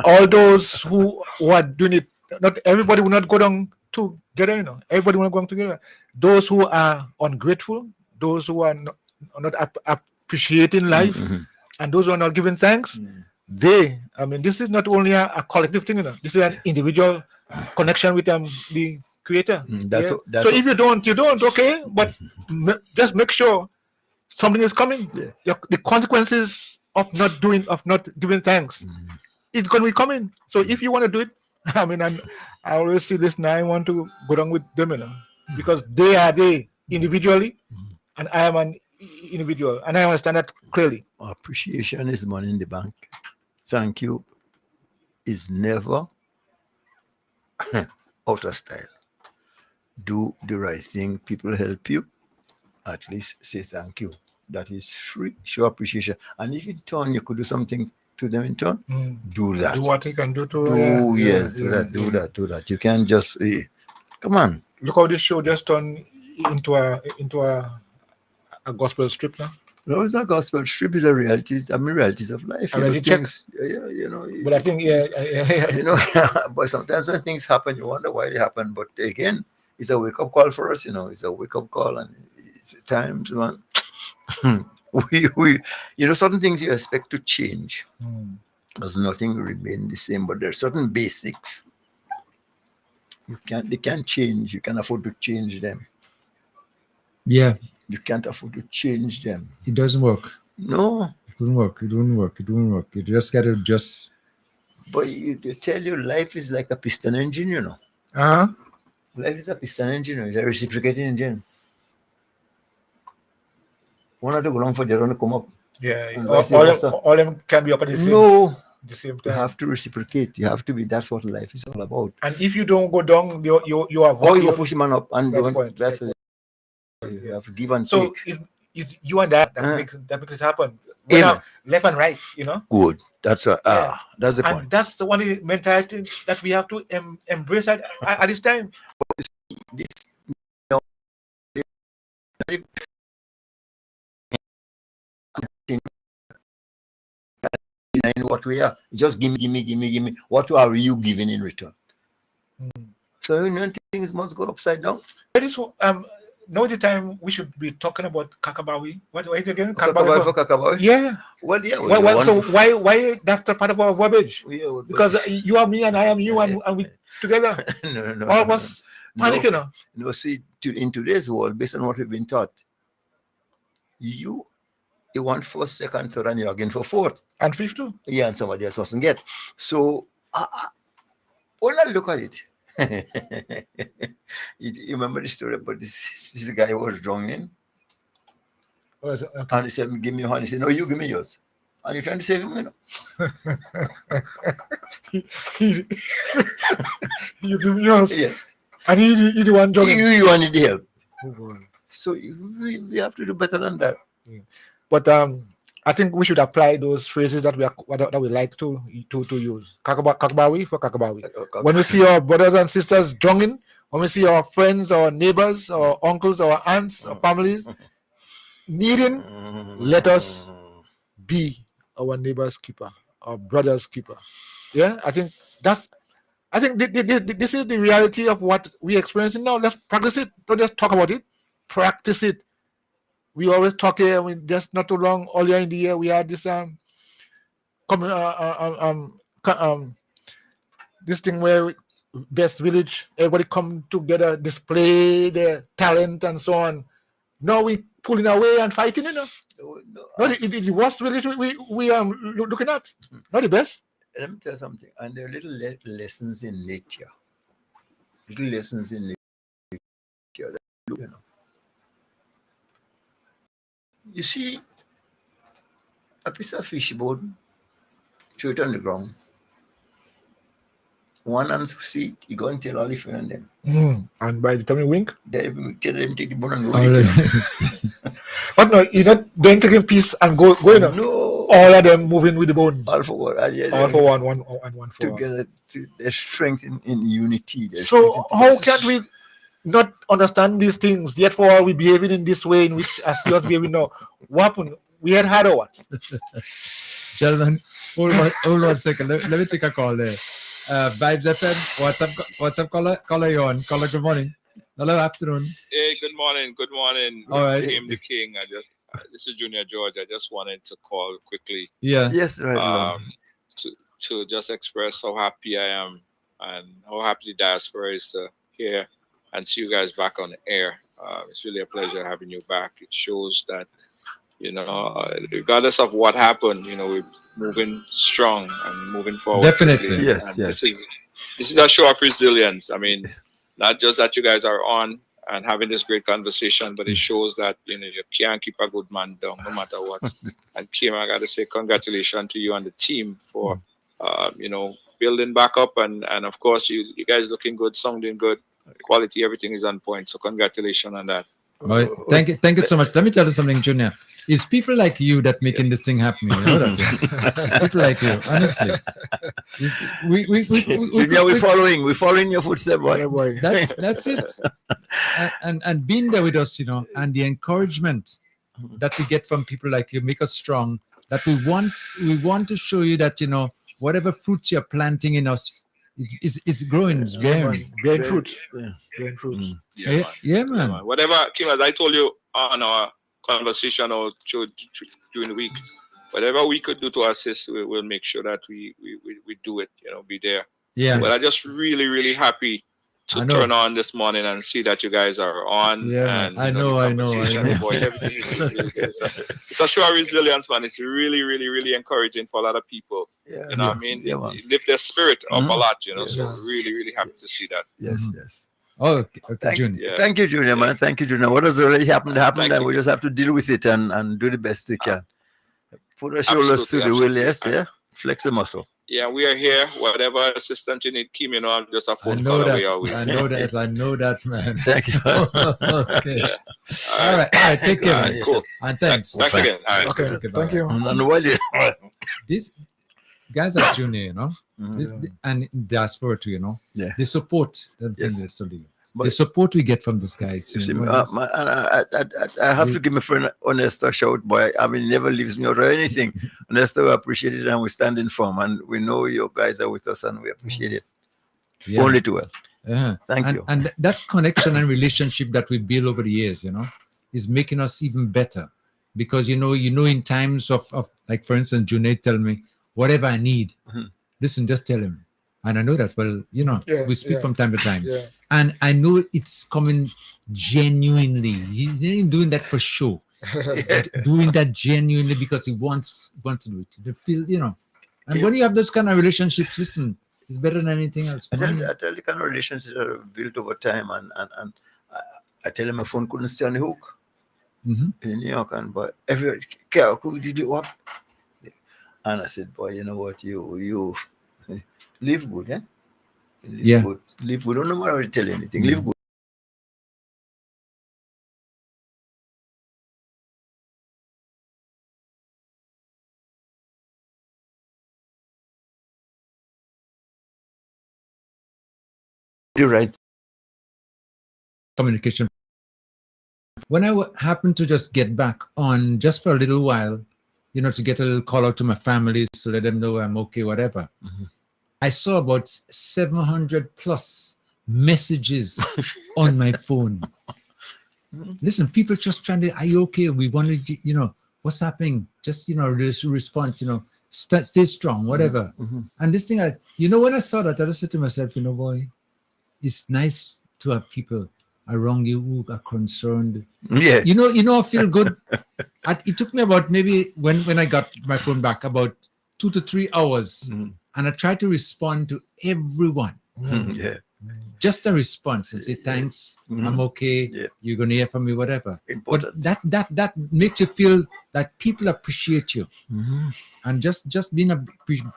all those who are doing it, not everybody will not go down together. Everybody will not go down together. Those who are ungrateful, those who are not appreciating life, and those who are not giving thanks, this is not only a collective thing. This is an individual connection with the Creator. So if you don't, okay, but just make sure something is coming. Yeah. The consequences of not giving thanks, it's going to be coming. So if you want to do it, I always see this now. I want to go down with them, because they are individually, and I am an individual, and I understand that clearly. Appreciation is money in the bank. Thank you is never out of style. Do the right thing. People help you. At least say thank you. That is free. Show appreciation. And if in turn you could do something to them in turn, do that. Do what you can do to. Do that. You can't just come on. Look how this show just turned into a gospel strip now. No, it's not gospel strip. It's realities of life. Things, But I think but sometimes when things happen, you wonder why they happen. But again, it's a wake-up call for us. It's a wake-up call, and it's times when we certain things you expect to change. Because nothing remain the same, but there are certain basics they can't change. You can't afford to change them. Yeah, You can't afford to change them. it doesn't work. No, It wouldn't work. It wouldn't work. It wouldn't work. You just gotta just. but you tell you life is like a piston engine, you know. Uh-huh. Life is a piston engine, it's a reciprocating engine. One have to go down for the other one to come up. Yeah. And All, vice all, them, versa. all them can be up at No, the same you time. have to reciprocate. You have to be. That's what life is all about. And if you don't go down, you are How you go push a man up and Fair don't? point, That's fair what you have to give and So take. it's you and that Uh-huh. makes it happen. We're Amen. not left and right, Good. That's what. Yeah. That's the And point. that's the one mentality that we have to embrace at this time. This, you know, in what we are, just give me. What are you giving in return? So things must go upside down. That is now the time we should be talking about Kakabawi. What is it again? Kakabawi for Kakabawi? Yeah. Well, yeah. So why that's the part of our verbiage? Because you are me and I am you and we together. no, All of us panicking. No, see, in today's world, based on what we've been taught, you want first, second, third, and you're again for fourth. And fifth too. Yeah, and somebody else mustn't get. So, when I look at it, you remember the story about this guy who was drowning? Okay. And he said, give me your hand. He said, no, you give me yours. And you're trying to save him, you know? He's yours. Yeah. And he's the one jogging. You wanted the help. Oh, boy. So we have to do better than that. But I think we should apply those phrases that we like to use. Kakabawi for Kakabawi. When we see our brothers and sisters jogging, when we see our friends or neighbors or uncles or aunts or families needing, let us be our neighbor's keeper, our brother's keeper. Yeah, I think this is the reality of what we experiencing now. Let's practice it. Don't just talk about it. Practice it. We always talk here. I mean, just not too long earlier in the year, we had this this thing where best village, everybody come together, display their talent and so on. Now we pulling away and fighting, you know. No, it's the worst village we looking at. Not the best. Let me tell you something. And there are little lessons in nature. Little lessons in nature that, you know. You see a piece of fish bone, throw it on the ground. One hand see it, you go and tell all the friends and them. And by the time you wink, They tell them take the bone and roll it. but no, you're not then taking piece and go you know. No. All of them moving with the bone. All for one. All for one and one for together. There's strength in unity. So how can we not understand these things, yet for all we behaving in this way in which as yours behaving now? What happened? We had or what? Gentlemen, hold on a second. Let me take a call there. Vibes FM, what's up, caller you on? Caller, good morning. Hello, afternoon. Hey, good morning. All right. Kim the King. This is Junior George. I just wanted to call quickly. Yeah. Yes, right. To just express how happy I am and how happy the diaspora is to hear and see you guys back on the air. It's really a pleasure having you back. It shows that, regardless of what happened, we're moving strong and moving forward. Definitely. quickly. Yes, And yes. This is a show of resilience. I mean, not just that you guys are on and having this great conversation, but it shows that you can't keep a good man down no matter what. And Kim, I got to say congratulations to you and the team for building back up and of course you guys looking good, sounding good, quality, everything is on point. So congratulations on that. All right. Thank you so much. Let me tell you something, Junior. It's people like you that making this thing happen. You know that. People like you, honestly. We're following your footsteps, boy. That's it. And being there with us, and the encouragement that we get from people like you make us strong. That we want to show you that whatever fruits you're planting in us, it's growing, it's bearing fruit. Bearing fruits. Yeah, man. Whatever, Kim, as I told you on our conversation or during the week, whatever we could do to assist, we'll make sure that we do it. Be there. Yeah. But I'm just really, really happy to I know. turn on this morning and see that you guys are on. Yeah, man. And I you know, the I know, I conversation, know. the voice, everything is really good. It's a show of resilience, man. It's really, really, really encouraging for a lot of people. Yeah, You know what I mean? Yeah, man. It lift their spirit up a lot, you know. Yes. So really, really happy to see that. Yes, yes. Oh, okay, Junior. Yeah. Thank you, Junior, man. Thank you, Junior. What has already happened, Thank and you. we just have to deal with it and do the best we can. Put our shoulders to the wheel, yes, yeah. Flex the muscle. Yeah, we are here. Whatever assistance you need, Kim, you know, I'm just a I phone know call that. away always. I know that. I know that, man. Thank you. Okay. Yeah. All right. Take care, man. Cool. And thanks. Thanks again. All right. Okay, Okay, thank bye-bye. you. And while you, These guys are Junior, you know, Mhm. and diaspora too, you know. Yeah. They support them Yes. things that's the But- support we get from those guys. You see, You know, I have to give my friend Honesta a shout, boy. I mean, he never leaves me out or anything. Honesta, we appreciate it and we stand in firm. And we know you guys are with us and we appreciate it. yeah. Only too well. Uh-huh. Thank and, you. And that connection and relationship that we build over the years, you know, is making us even better. Because, you know, in times of like, for instance, Junaid tell me, whatever I need, listen, just tell him. And I know that, well, you know, Yeah, we speak yeah. from time to time. Yeah. And I know it's coming genuinely. He ain't doing that for show. Doing that genuinely because he wants to do it. To feel, you know. And when you have those kind of relationships, listen, it's better than anything else. I tell you, the kind of relationships that are built over time. And I tell him my phone couldn't stay on the hook Mhm. in New York. And but everybody, Carol, who did you up? And I said, boy, you know what? You live good, eh? Live Yeah. good. Live good. Don't matter what I tell you anything. Live good. Do right. Communication. When I happened to just get back on just for a little while, you know, to get a little call out to my family to let them know I'm okay, whatever. I saw about 700 plus messages on my phone. Listen, people just trying to, are you okay? We wanted, you know, what's happening? Just, you know, response, you know, stay strong, whatever. And this thing, you know, when I saw that, I just said to myself, you know, boy, it's nice to have people around you who are concerned. Yeah. You know, I feel good. It took me about maybe when I got my phone back about 2 to 3 hours, and I tried to respond to everyone. Yeah. Just a response and say thanks, I'm okay. Yeah. You're gonna hear from me, whatever. Important. But that makes you feel that people appreciate you, and just being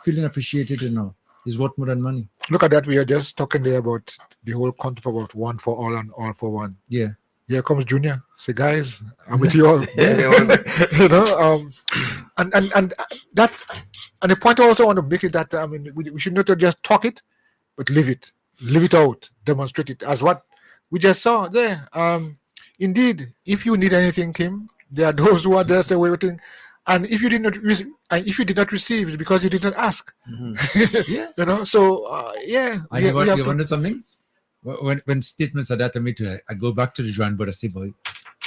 feeling appreciated, you know, is worth more than money. Look at that. We are just talking there about the whole concept about one for all and all for one. Yeah. Here comes Junior. Say, guys, I'm with you all. Yeah. You know, and that's and the point I also want to make is that I mean we should not just talk it, but live it out, demonstrate it as what we just saw there. Indeed, if you need anything, Kim, there are those who are there say waiting, and if you did not receive, it's because you did not ask. Yeah. You know, so yeah. And you want to something? When statements are that to me, I go back to the drawing board and say, boy,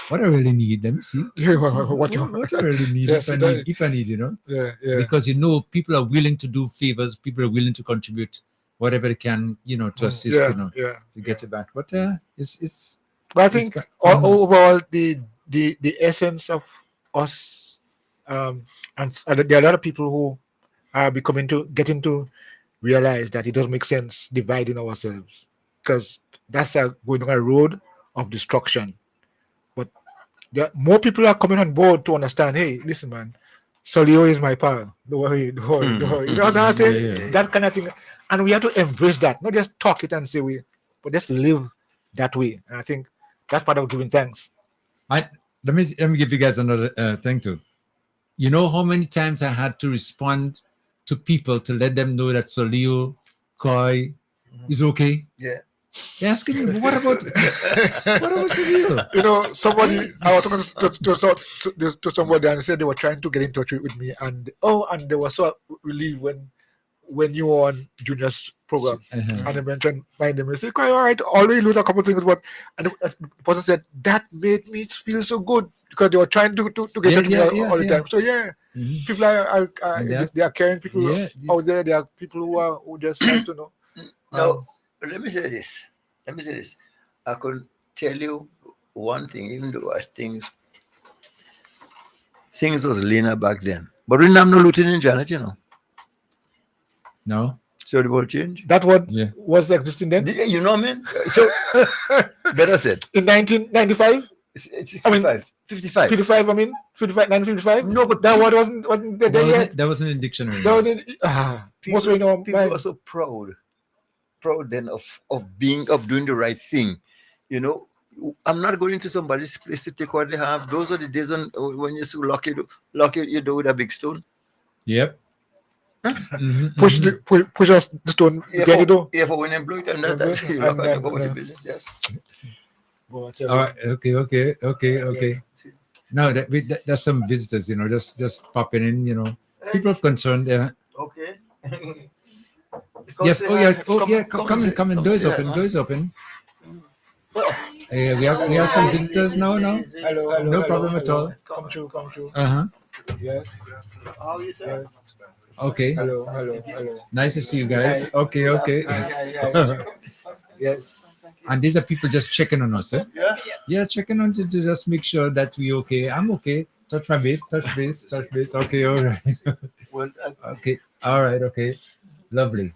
what I really need, let me see. what I really need, Yes, if I need, you know. Yeah. Because, you know, people are willing to do favors, people are willing to contribute whatever they can, you know, to assist, you know, to get it back. But it's But I think overall the essence of us, and there are a lot of people who are getting to realize that it doesn't make sense dividing ourselves, because that's going on a road of destruction. But more people are coming on board to understand, hey, listen, man, Solio is my pal. Don't worry. You know what I'm saying? Yeah. That kind of thing. And we have to embrace that, not just talk it and say but just live that way. And I think that's part of giving thanks. Let me give you guys another thing too. You know how many times I had to respond to people to let them know that Solio Koi is okay? Yeah. They're asking me, what about Solio? You know, I was talking to somebody and said they were trying to get in touch with me, and they were so relieved when you were on Junior's program, and they mentioned my name. They said, "All right, already lose a couple of things," and the person said that made me feel so good because they were trying to get in touch with me all the time. So people are they are caring people out there. There are people who just like to know. Now, let me say this. let me say this. I could tell you one thing, even though things was leaner back then. But we didn't have no lieutenant Janet, you know. No. So the world changed. That what Yeah. was existing then You know what I mean? So better said. in 1995. It's 65. I mean, 55. 55. I mean, 55, 1955. No, but that word wasn't there yet. That wasn't in the dictionary. That wasn't. Most of you know, People are so proud then of doing the right thing. You know, I'm not going to somebody's place to take what they have. Those are the days when you so lock your door with a big stone. Yep. push us the stone. Get it though. Yeah, for when you blow it and that's it. You lock on your your business. Yes. All right. Okay. Now there's some visitors, you know, just popping in, you know. People of concern there. Okay. Yes. Come in. Doors open. We have some visitors now. Hello. No problem at all. Come true. Yes. How are you, sir? Okay. Hello. Nice to see you guys. Okay. Yes. And these are people just checking on us, eh? Yeah, checking on to just make sure that we okay. I'm okay. Touch base. Okay, all right. Okay, all right, okay. Lovely.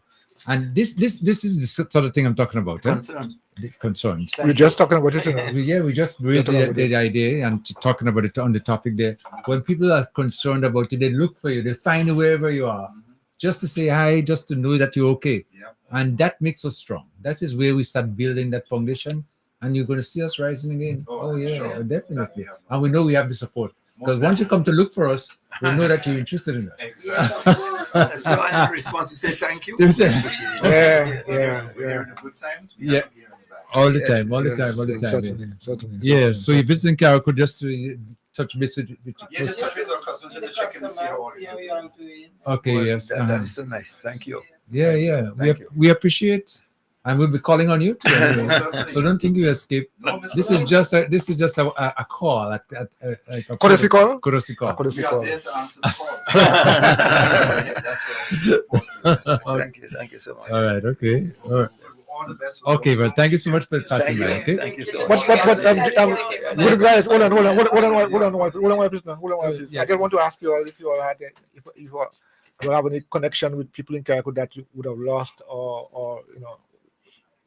And this is the sort of thing I'm talking about. Eh? This concern. We're just talking about it. You know. We just raised the idea and talking about it on the topic there. When people are concerned about you, they look for you. They find you wherever you are, just to say hi, just to know that you're okay. And that makes us strong. That is where we start building that foundation. And you're going to see us rising again. Oh yeah, sure. Definitely. And we know we have the support. Because once you come to look for us, we know that you're interested in that. Exactly. So in response, we say thank you. Yeah. Good times. Yeah. All the time. Certainly. Yeah. So you're visiting Caracol just to touch base with Yeah, just touch base on customers and check in to see how you are doing. Okay, yes. That is so nice. Thank you. Yeah. Thank you. We appreciate, and we'll be calling on you too. Anyway. So don't think you escape. No, This is just a call, like a Courtesy call. Courtesy call. We are there to answer the call. That's what Thank you so much. All right. Okay. All right. all the best. Okay. Well, thank you so much for passing by. Okay. Thank you so much. Good guys, hold on, please. Yeah. I just want to ask you all if you all had if you have any connection with people in Caracol that you would have lost, or you know,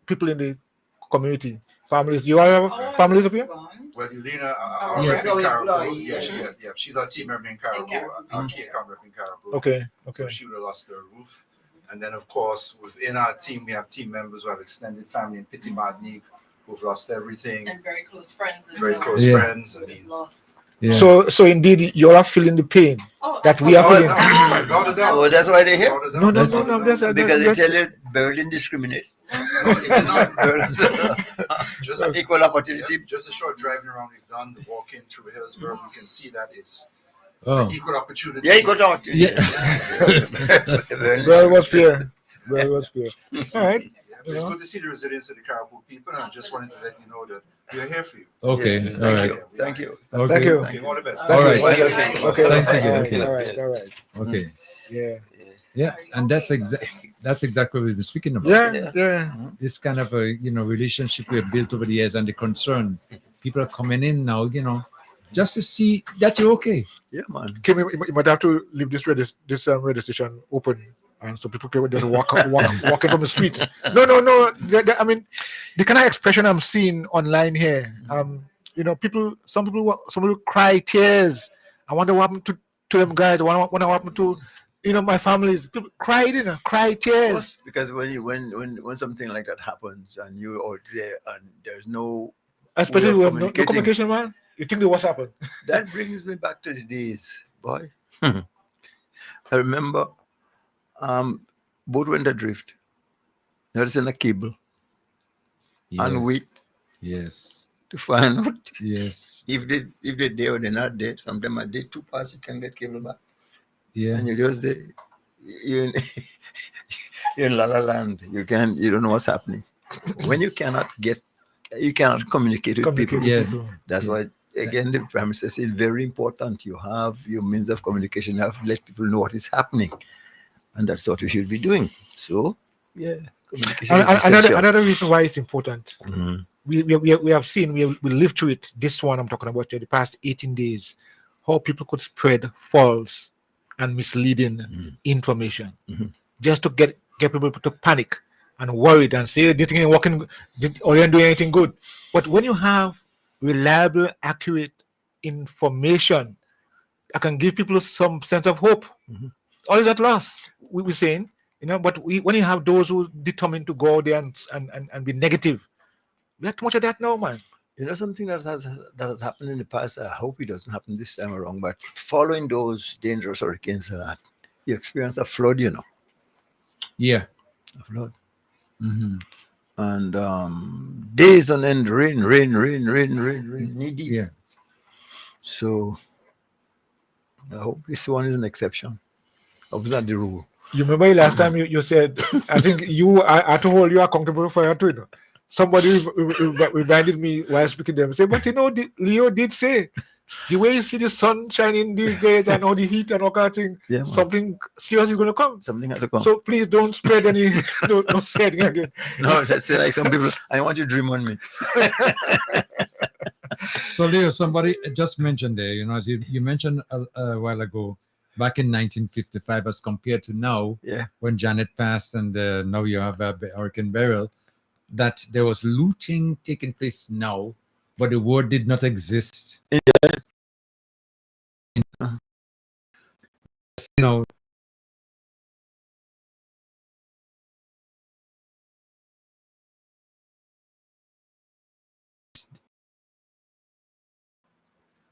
people in the community, families. Do you all have families up here? Well, Elena, our Yes. rep in Caracol, she's our team member in Caracol, our key account rep in Caracol. Okay. So she would have lost her roof. And then, of course, within our team, we have team members who have extended family in Petit Martinique who've lost everything. And very close friends as Very well. close Yeah. friends. I Who they've mean, lost. Yeah. So indeed, you all are feeling the pain that we are feeling. Oh, that's why they're here. No. Because they tell you Berlin discriminate. Just equal opportunity. Just a short driving around we've done, the walking through Hillsborough, we can see that it's Oh. equal opportunity. Yeah, equal opportunity. Yeah. Very much fair. All right. Yeah, it's good to see the resilience of the Caracol people, and I just wanted to let you know that we're here for you. Okay. Yes, All right. Thank you. Okay. Thank you. Okay, all the best. All right. Okay. Thanks again. Okay. All right. Okay. Yeah. Yeah. And that's exactly what we've been speaking about. Yeah. This kind of a relationship we have built over the years, and the concern people are coming in now, just to see that you're okay. Yeah, man. Kim, you might have to leave this radio station open, and so people can just walking from the street. No. I mean, the kind of expression I'm seeing online here. Some people cry tears. I wonder what happened to them guys. I wonder what happened to my families. People cry tears. Because when something like that happens and you're out there and there's no Especially way of when no communication, man. You think what's happened? That brings me back to the days, boy. I remember boat went adrift. There's in a cable and wait Yes. to find out Yes. if they're there or they're not there. Sometimes a day 2 past you can get cable back. Yeah. And you're just there. You're in La La Land. You don't know what's happening. When you cannot communicate with people. Yeah. That's why, again, the Prime Minister said very important. You have your means of communication. You have to let people know what is happening. And that's what we should be doing. So, yeah, Communication is essential. Another reason why it's important. Mhm. We have seen, we lived through it. This one I'm talking about here, the past 18 days, how people could spread false and misleading information just to get people to panic and worried and say this thing ain't working or they ain't doing anything good. But when you have reliable, accurate information, I can give people some sense of hope. All is at lost, we were saying, but when you have those who determined to go out there and be negative, we have too much of that now, man. You know, something that has happened in the past. I hope it doesn't happen this time around. But following those dangerous hurricanes, you experience a flood. You know, Yeah. a flood, Mm-hmm. and days on end, rain, knee deep. Yeah. So I hope this one is an exception. I hope it's not the rule. You remember last time you said, I think I told you are accountable for your tweet. Somebody reminded me while speaking to them, say, but Leo did say, the way you see the sun shining these days and all the heat and all kind of thing, Yeah, man. something serious is going to come. Something had to come. So please don't spread any, don't say anything again. No, that's it. Like some people, I want you to dream on me. So Leo, somebody just mentioned there, as you mentioned a while ago, back in 1955 as compared to now, Yeah. when Janet passed and now you have Hurricane Beryl, that there was looting taking place now, but the word did not exist.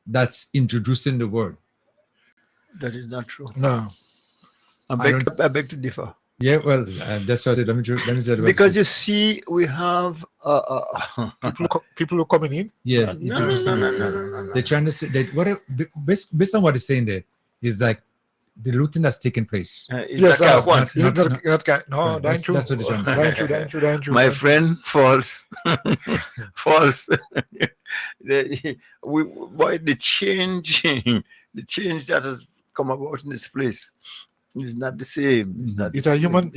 That's introducing the word. That is not true. No. I beg to differ. Yeah, well, that's what I said. Let me tell you. Because you see, we have people who are coming in. Yes, No. They're trying to say that based on what they're saying there is like the looting that's taking place. Yes, that no, That's what they're trying to say. My friend, false. False. The change that has come about in this place is not the same. It's a human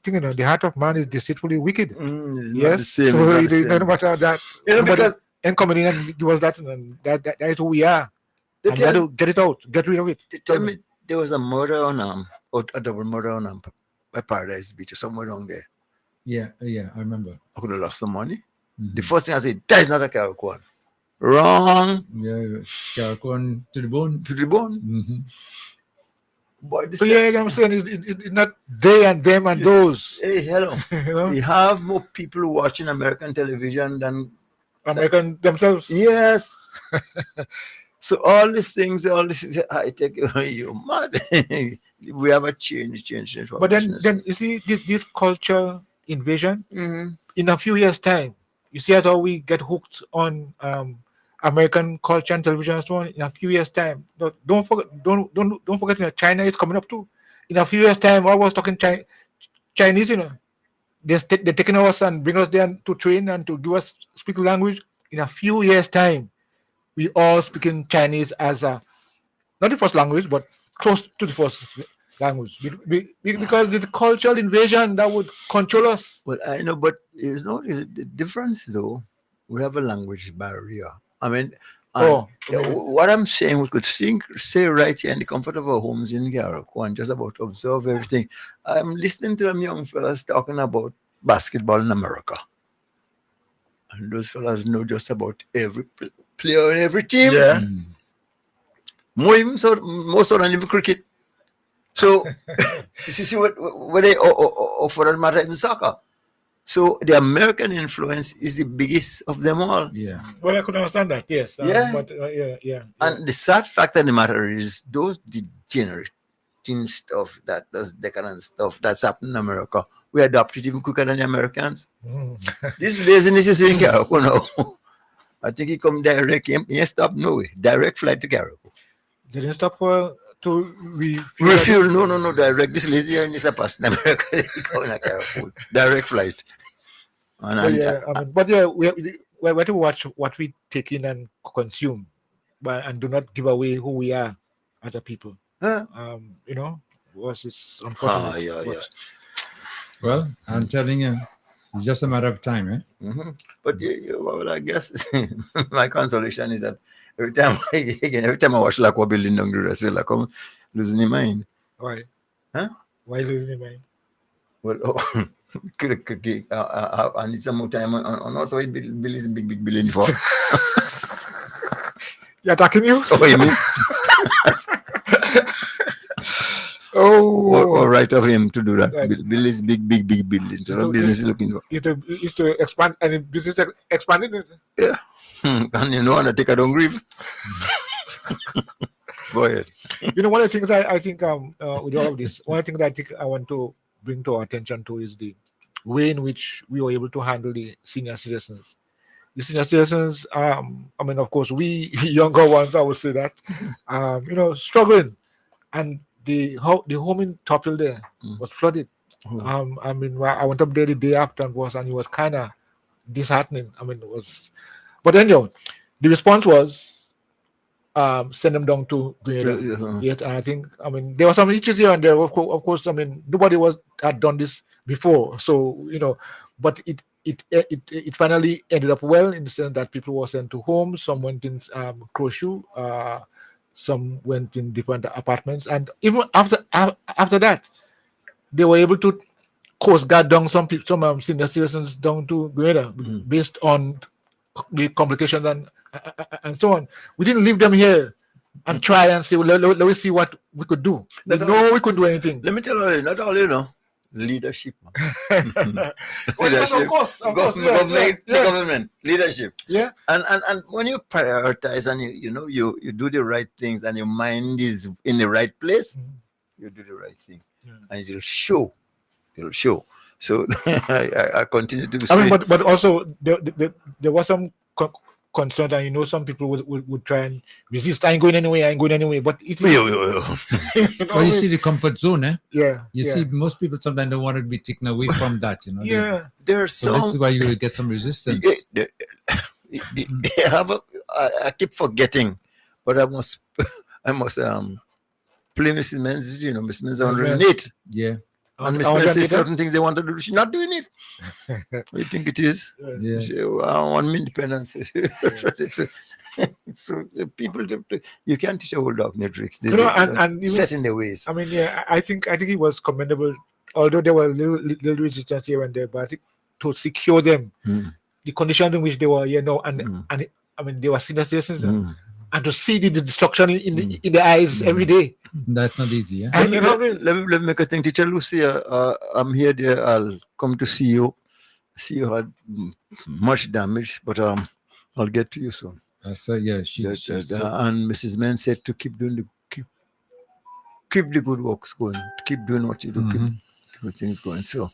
thing, The heart of man is deceitfully wicked. It's not Yes, the same. so It's not the it doesn't same. matter that. Because And coming in and give us that, and that is who we are. they And we have tell, to get it out, get rid of it. they tell me there was a murder on or a double murder on by Paradise Beach or somewhere down there. Yeah, I remember. I could have lost some money. Mhm. The first thing I said, that is not a Caracon. Wrong Yeah, Caracon to the bone. to the bone. Mm-hmm. Boy, this So yeah, I'm saying it's not they and them and those. Hey, hello. You We have more people watching American television than American themselves. yes. So all these things, all this is high tech. You mad? We have a change. But then you see this culture invasion Mhm. in a few years' time. You see how we get hooked on American culture and television and so on. In a few years' time, don't forget that China is coming up too. In a few years' time, I was talking Chinese. They're taking us and bring us there to train and to give us speak language. In a few years' time, we all speaking Chinese as not the first language, but close to the first language, because the cultural invasion that would control us. Well, I know, but is the difference though? We have a language barrier. I mean, what I'm saying, we could say right here in the comfort of our homes in Garoko and just about observe everything. I'm listening to them young fellas talking about basketball in America. And those fellas know just about every player in every team. Yeah. More so than even cricket. So, you see what they for that matter, even soccer. So the American influence is the biggest of them all. Yeah. Well, I could understand that. Yes. Yeah. But yeah. And the sad fact of the matter is those degenerating stuff, those decadent stuff that's happening in America, we adopt it even quicker than the Americans. This laziness is in Garoko now. I think he come direct. He stop no way. Direct flight to Garoko. They didn't stop to refuel. No. Direct. This lazy and this a pass in America. They go in a Garoko. Direct flight. But we have to watch what we take in and consume, and do not give away who we are as a people. Huh? Was it's unfortunate. Yeah. Well, I'm telling you, it's just a matter of time, eh? But well, I guess my consolation is that every time every time I watch like what building down the rest, like I'm losing my mind. Why? Huh? Why losing your mind? Well, I need some more time on also what Bill is big building for. You attacking you? Oh, you mean? Oh, Or right of him to do that. Right. Bill is big building. So what business is looking for? it's to expand and the business expanding it. Yeah. And you know, and I take a don't grieve. Go ahead. You know, one of the things I think with all of this, one of the things that I think I want to bring to our attention to is the way in which we were able to handle the senior citizens. The senior citizens, I mean, of course, we younger ones, I would say that, you know, struggling, and the home in Topil there was flooded. I mean, I went up there the day after and it was kind of disheartening. I mean, it was, but anyhow, the response was send them down to Grenada. Yes, and I think, I mean, there were some issues here and there. Of course, I mean, nobody had done this before, so you know, but it finally ended up well in the sense that people were sent to homes. Some went in Croshu, some went in different apartments, and even after that, they were able to coast guard down some people, some senior citizens down to Grenada based on the complications and so on. We didn't leave them here and try and say, well, let me see what we could do. We couldn't do anything. Let me tell you, not all you know, leadership. Of course, Government, leadership. Yeah. And when you prioritize and you do the right things and your mind is in the right place, you do the right thing, and it'll show. It'll show. So I continue to be. I mean, but also there was some concern, and you know, some people would try and resist. I ain't going anyway. But it is, Well, you see the comfort zone, eh? Yeah. You see, most people sometimes don't want to be taken away from that, you know. Yeah. There's So some. this is why you will get some resistance. They have I keep forgetting, but I must play Mrs. Men's. You know, Mrs. Men's 108. Yeah. And Miss Men's says certain things they want to do. She's not doing it. What do you think it is? Yeah. She, I want independence. So the people, you can't teach a whole dog new tricks. They, You know, and even, set in their ways. I mean, yeah, I think it was commendable, although there were little resistance here and there, but I think to secure them, the conditions in which they were, you know, and I mean, they were senior citizens, and to see the destruction in their eyes every day. That's not easy, yeah. And, you know, Let me make a thing. Teacher Lucy, I'm here there. I'll come to see you. See you had much damage, but I'll get to you soon. So yeah, And Mrs. Men said to keep doing keep the good works going. To keep doing what you do. Keep things going. So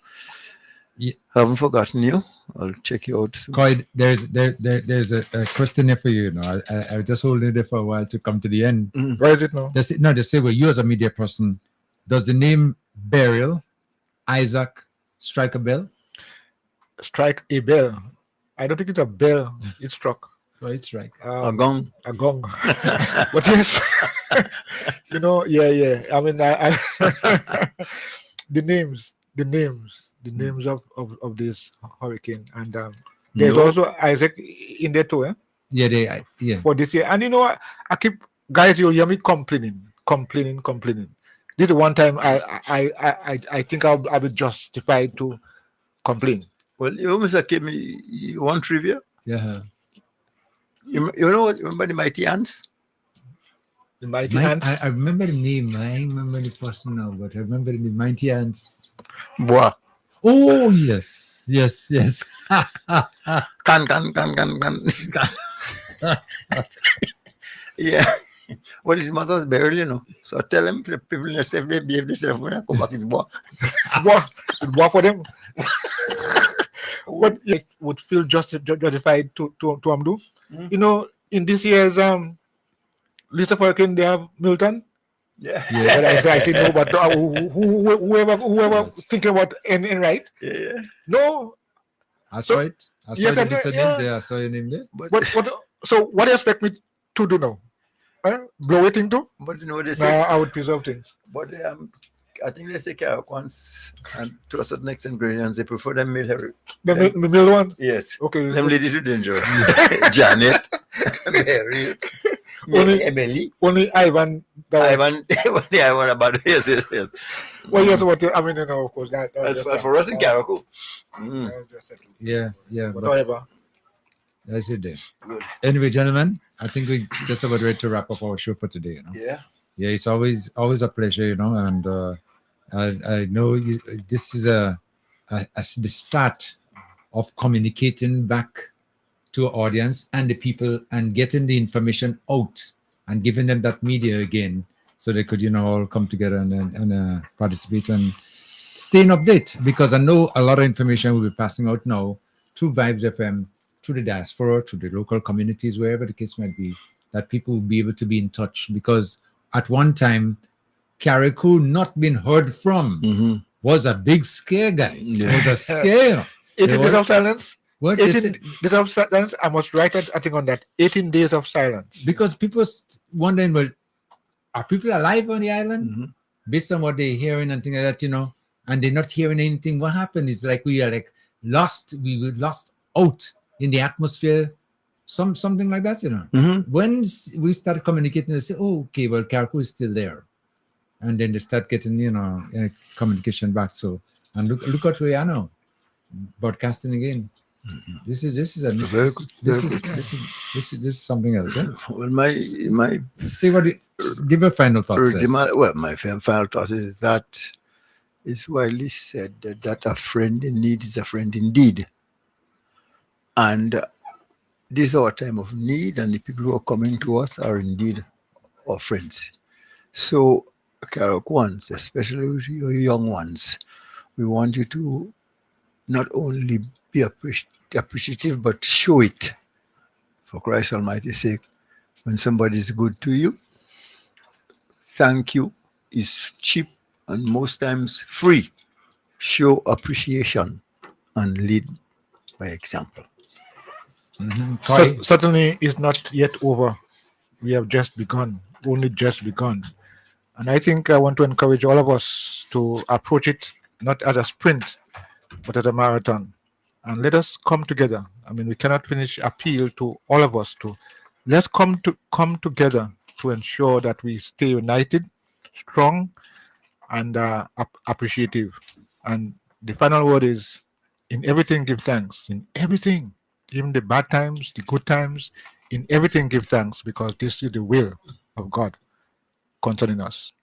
yeah. I haven't forgotten you. I'll check you out soon. Coy, there's a question there for you. You know, I was just holding it there for a while to come to the end. where is it now? They say, well, you as a media person, does the name Burial Isaac strike a bell? Strike a bell. I don't think it's a bell. It's struck. Oh, it's right. A gong. A gong. But yes, you know, yeah. I mean, I the names of this hurricane, and there's also Isaac in there too, eh? Yeah, For this year, and you know, I keep, guys, you'll hear me complaining. This is one time I think I'll be justified to complain. Well, you Mr. Kim, you want trivia? Yeah. You know what? Remember the Mighty Ants? The Mighty Ants. I remember the name. I don't remember the person now, but I remember the Mighty Ants. Bois. Oh yes. Can. Yeah. Well, his mother was burial, you know. So tell him, people in the safe, they behave themselves when I come back, it's bois. Bois for them. What it would feel justified to do? You know, in this year's list of hurricane, they have Milton. Yeah. But I say no, but whoever thinking about N right? Yeah. No. I saw it. I saw Yes, the list of names there. I saw your name there. But so what do you expect me to do now? Blow it into? But you know what they No, say? I would preserve things. But I think they say carrot once, and to a certain extent, ingredients they prefer them male. The middle one. Yes. Okay. Them ladies too dangerous. Janet, Mary, Only- Emily, Only Ivan. Ivan. Only Ivan about yes. Well, yes, what I mean, of course, that was As just for us in Caracol. that was just a- Yeah, But but however, that's it there. Good. Anyway, gentlemen, I think we just about ready to wrap up our show for today. Yeah. Yeah, it's always a pleasure, and I know this is the start of communicating back to our audience and the people and getting the information out and giving them that media again so they could all come together and participate and stay in update, because I know a lot of information will be passing out now through Vibes FM, through the diaspora, through the local communities, wherever the case might be, that people will be able to be in touch, because at one time Carriacou not being heard from was a big scare, guys. Yeah. It was a scare. 18 days of silence. What they 18 said- days of silence. I must write it, I think, on that. 18 days of silence. because people wondering, well, are people alive on the island? Mhm. Based on what they're hearing and things like that, and they're not hearing anything. What happened is like we are like lost. We were lost out in the atmosphere, something like that, When we start communicating, they say, "Oh, okay, well, Caracou is still there," and then they start getting, communication back. So, and look at where we are now, broadcasting again. This is a Very good, this is something else. Yeah? Well, my See what give a final thought. Sir. well, my final thought is that it's widely said that a friend in need is a friend indeed, and this is our time of need, and the people who are coming to us are indeed our friends. So, Caracuans, especially with your young ones, we want you to not only be appreciative, but show it. For Christ Almighty's sake, when somebody is good to you, thank you is cheap and most times free. Show appreciation and lead by example. Certainly, it's not yet over. We have just begun, only just begun. And I think I want to encourage all of us to approach it not as a sprint, but as a marathon. And let us come together. I mean, we cannot finish appeal to all of us to let's come together to ensure that we stay united, strong, and appreciative. And the final word is, in everything give thanks. In everything, even the bad times, the good times, in everything give thanks, because this is the will of God concerning us.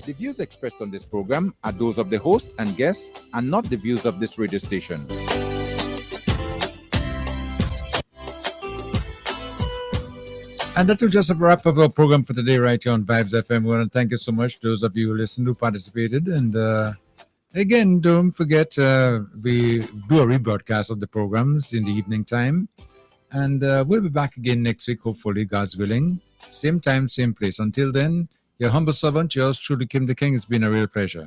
The views expressed on this program are those of the host and guests and not the views of this radio station. And that will just wrap up our program for today right here on Vibes FM. We want to thank you so much, those of you who listened, who participated. And again, don't forget, we do a rebroadcast of the programs in the evening time. And we'll be back again next week, hopefully, God's willing. Same time, same place. Until then, your humble servant, yours truly, Kim the King. It's been a real pleasure.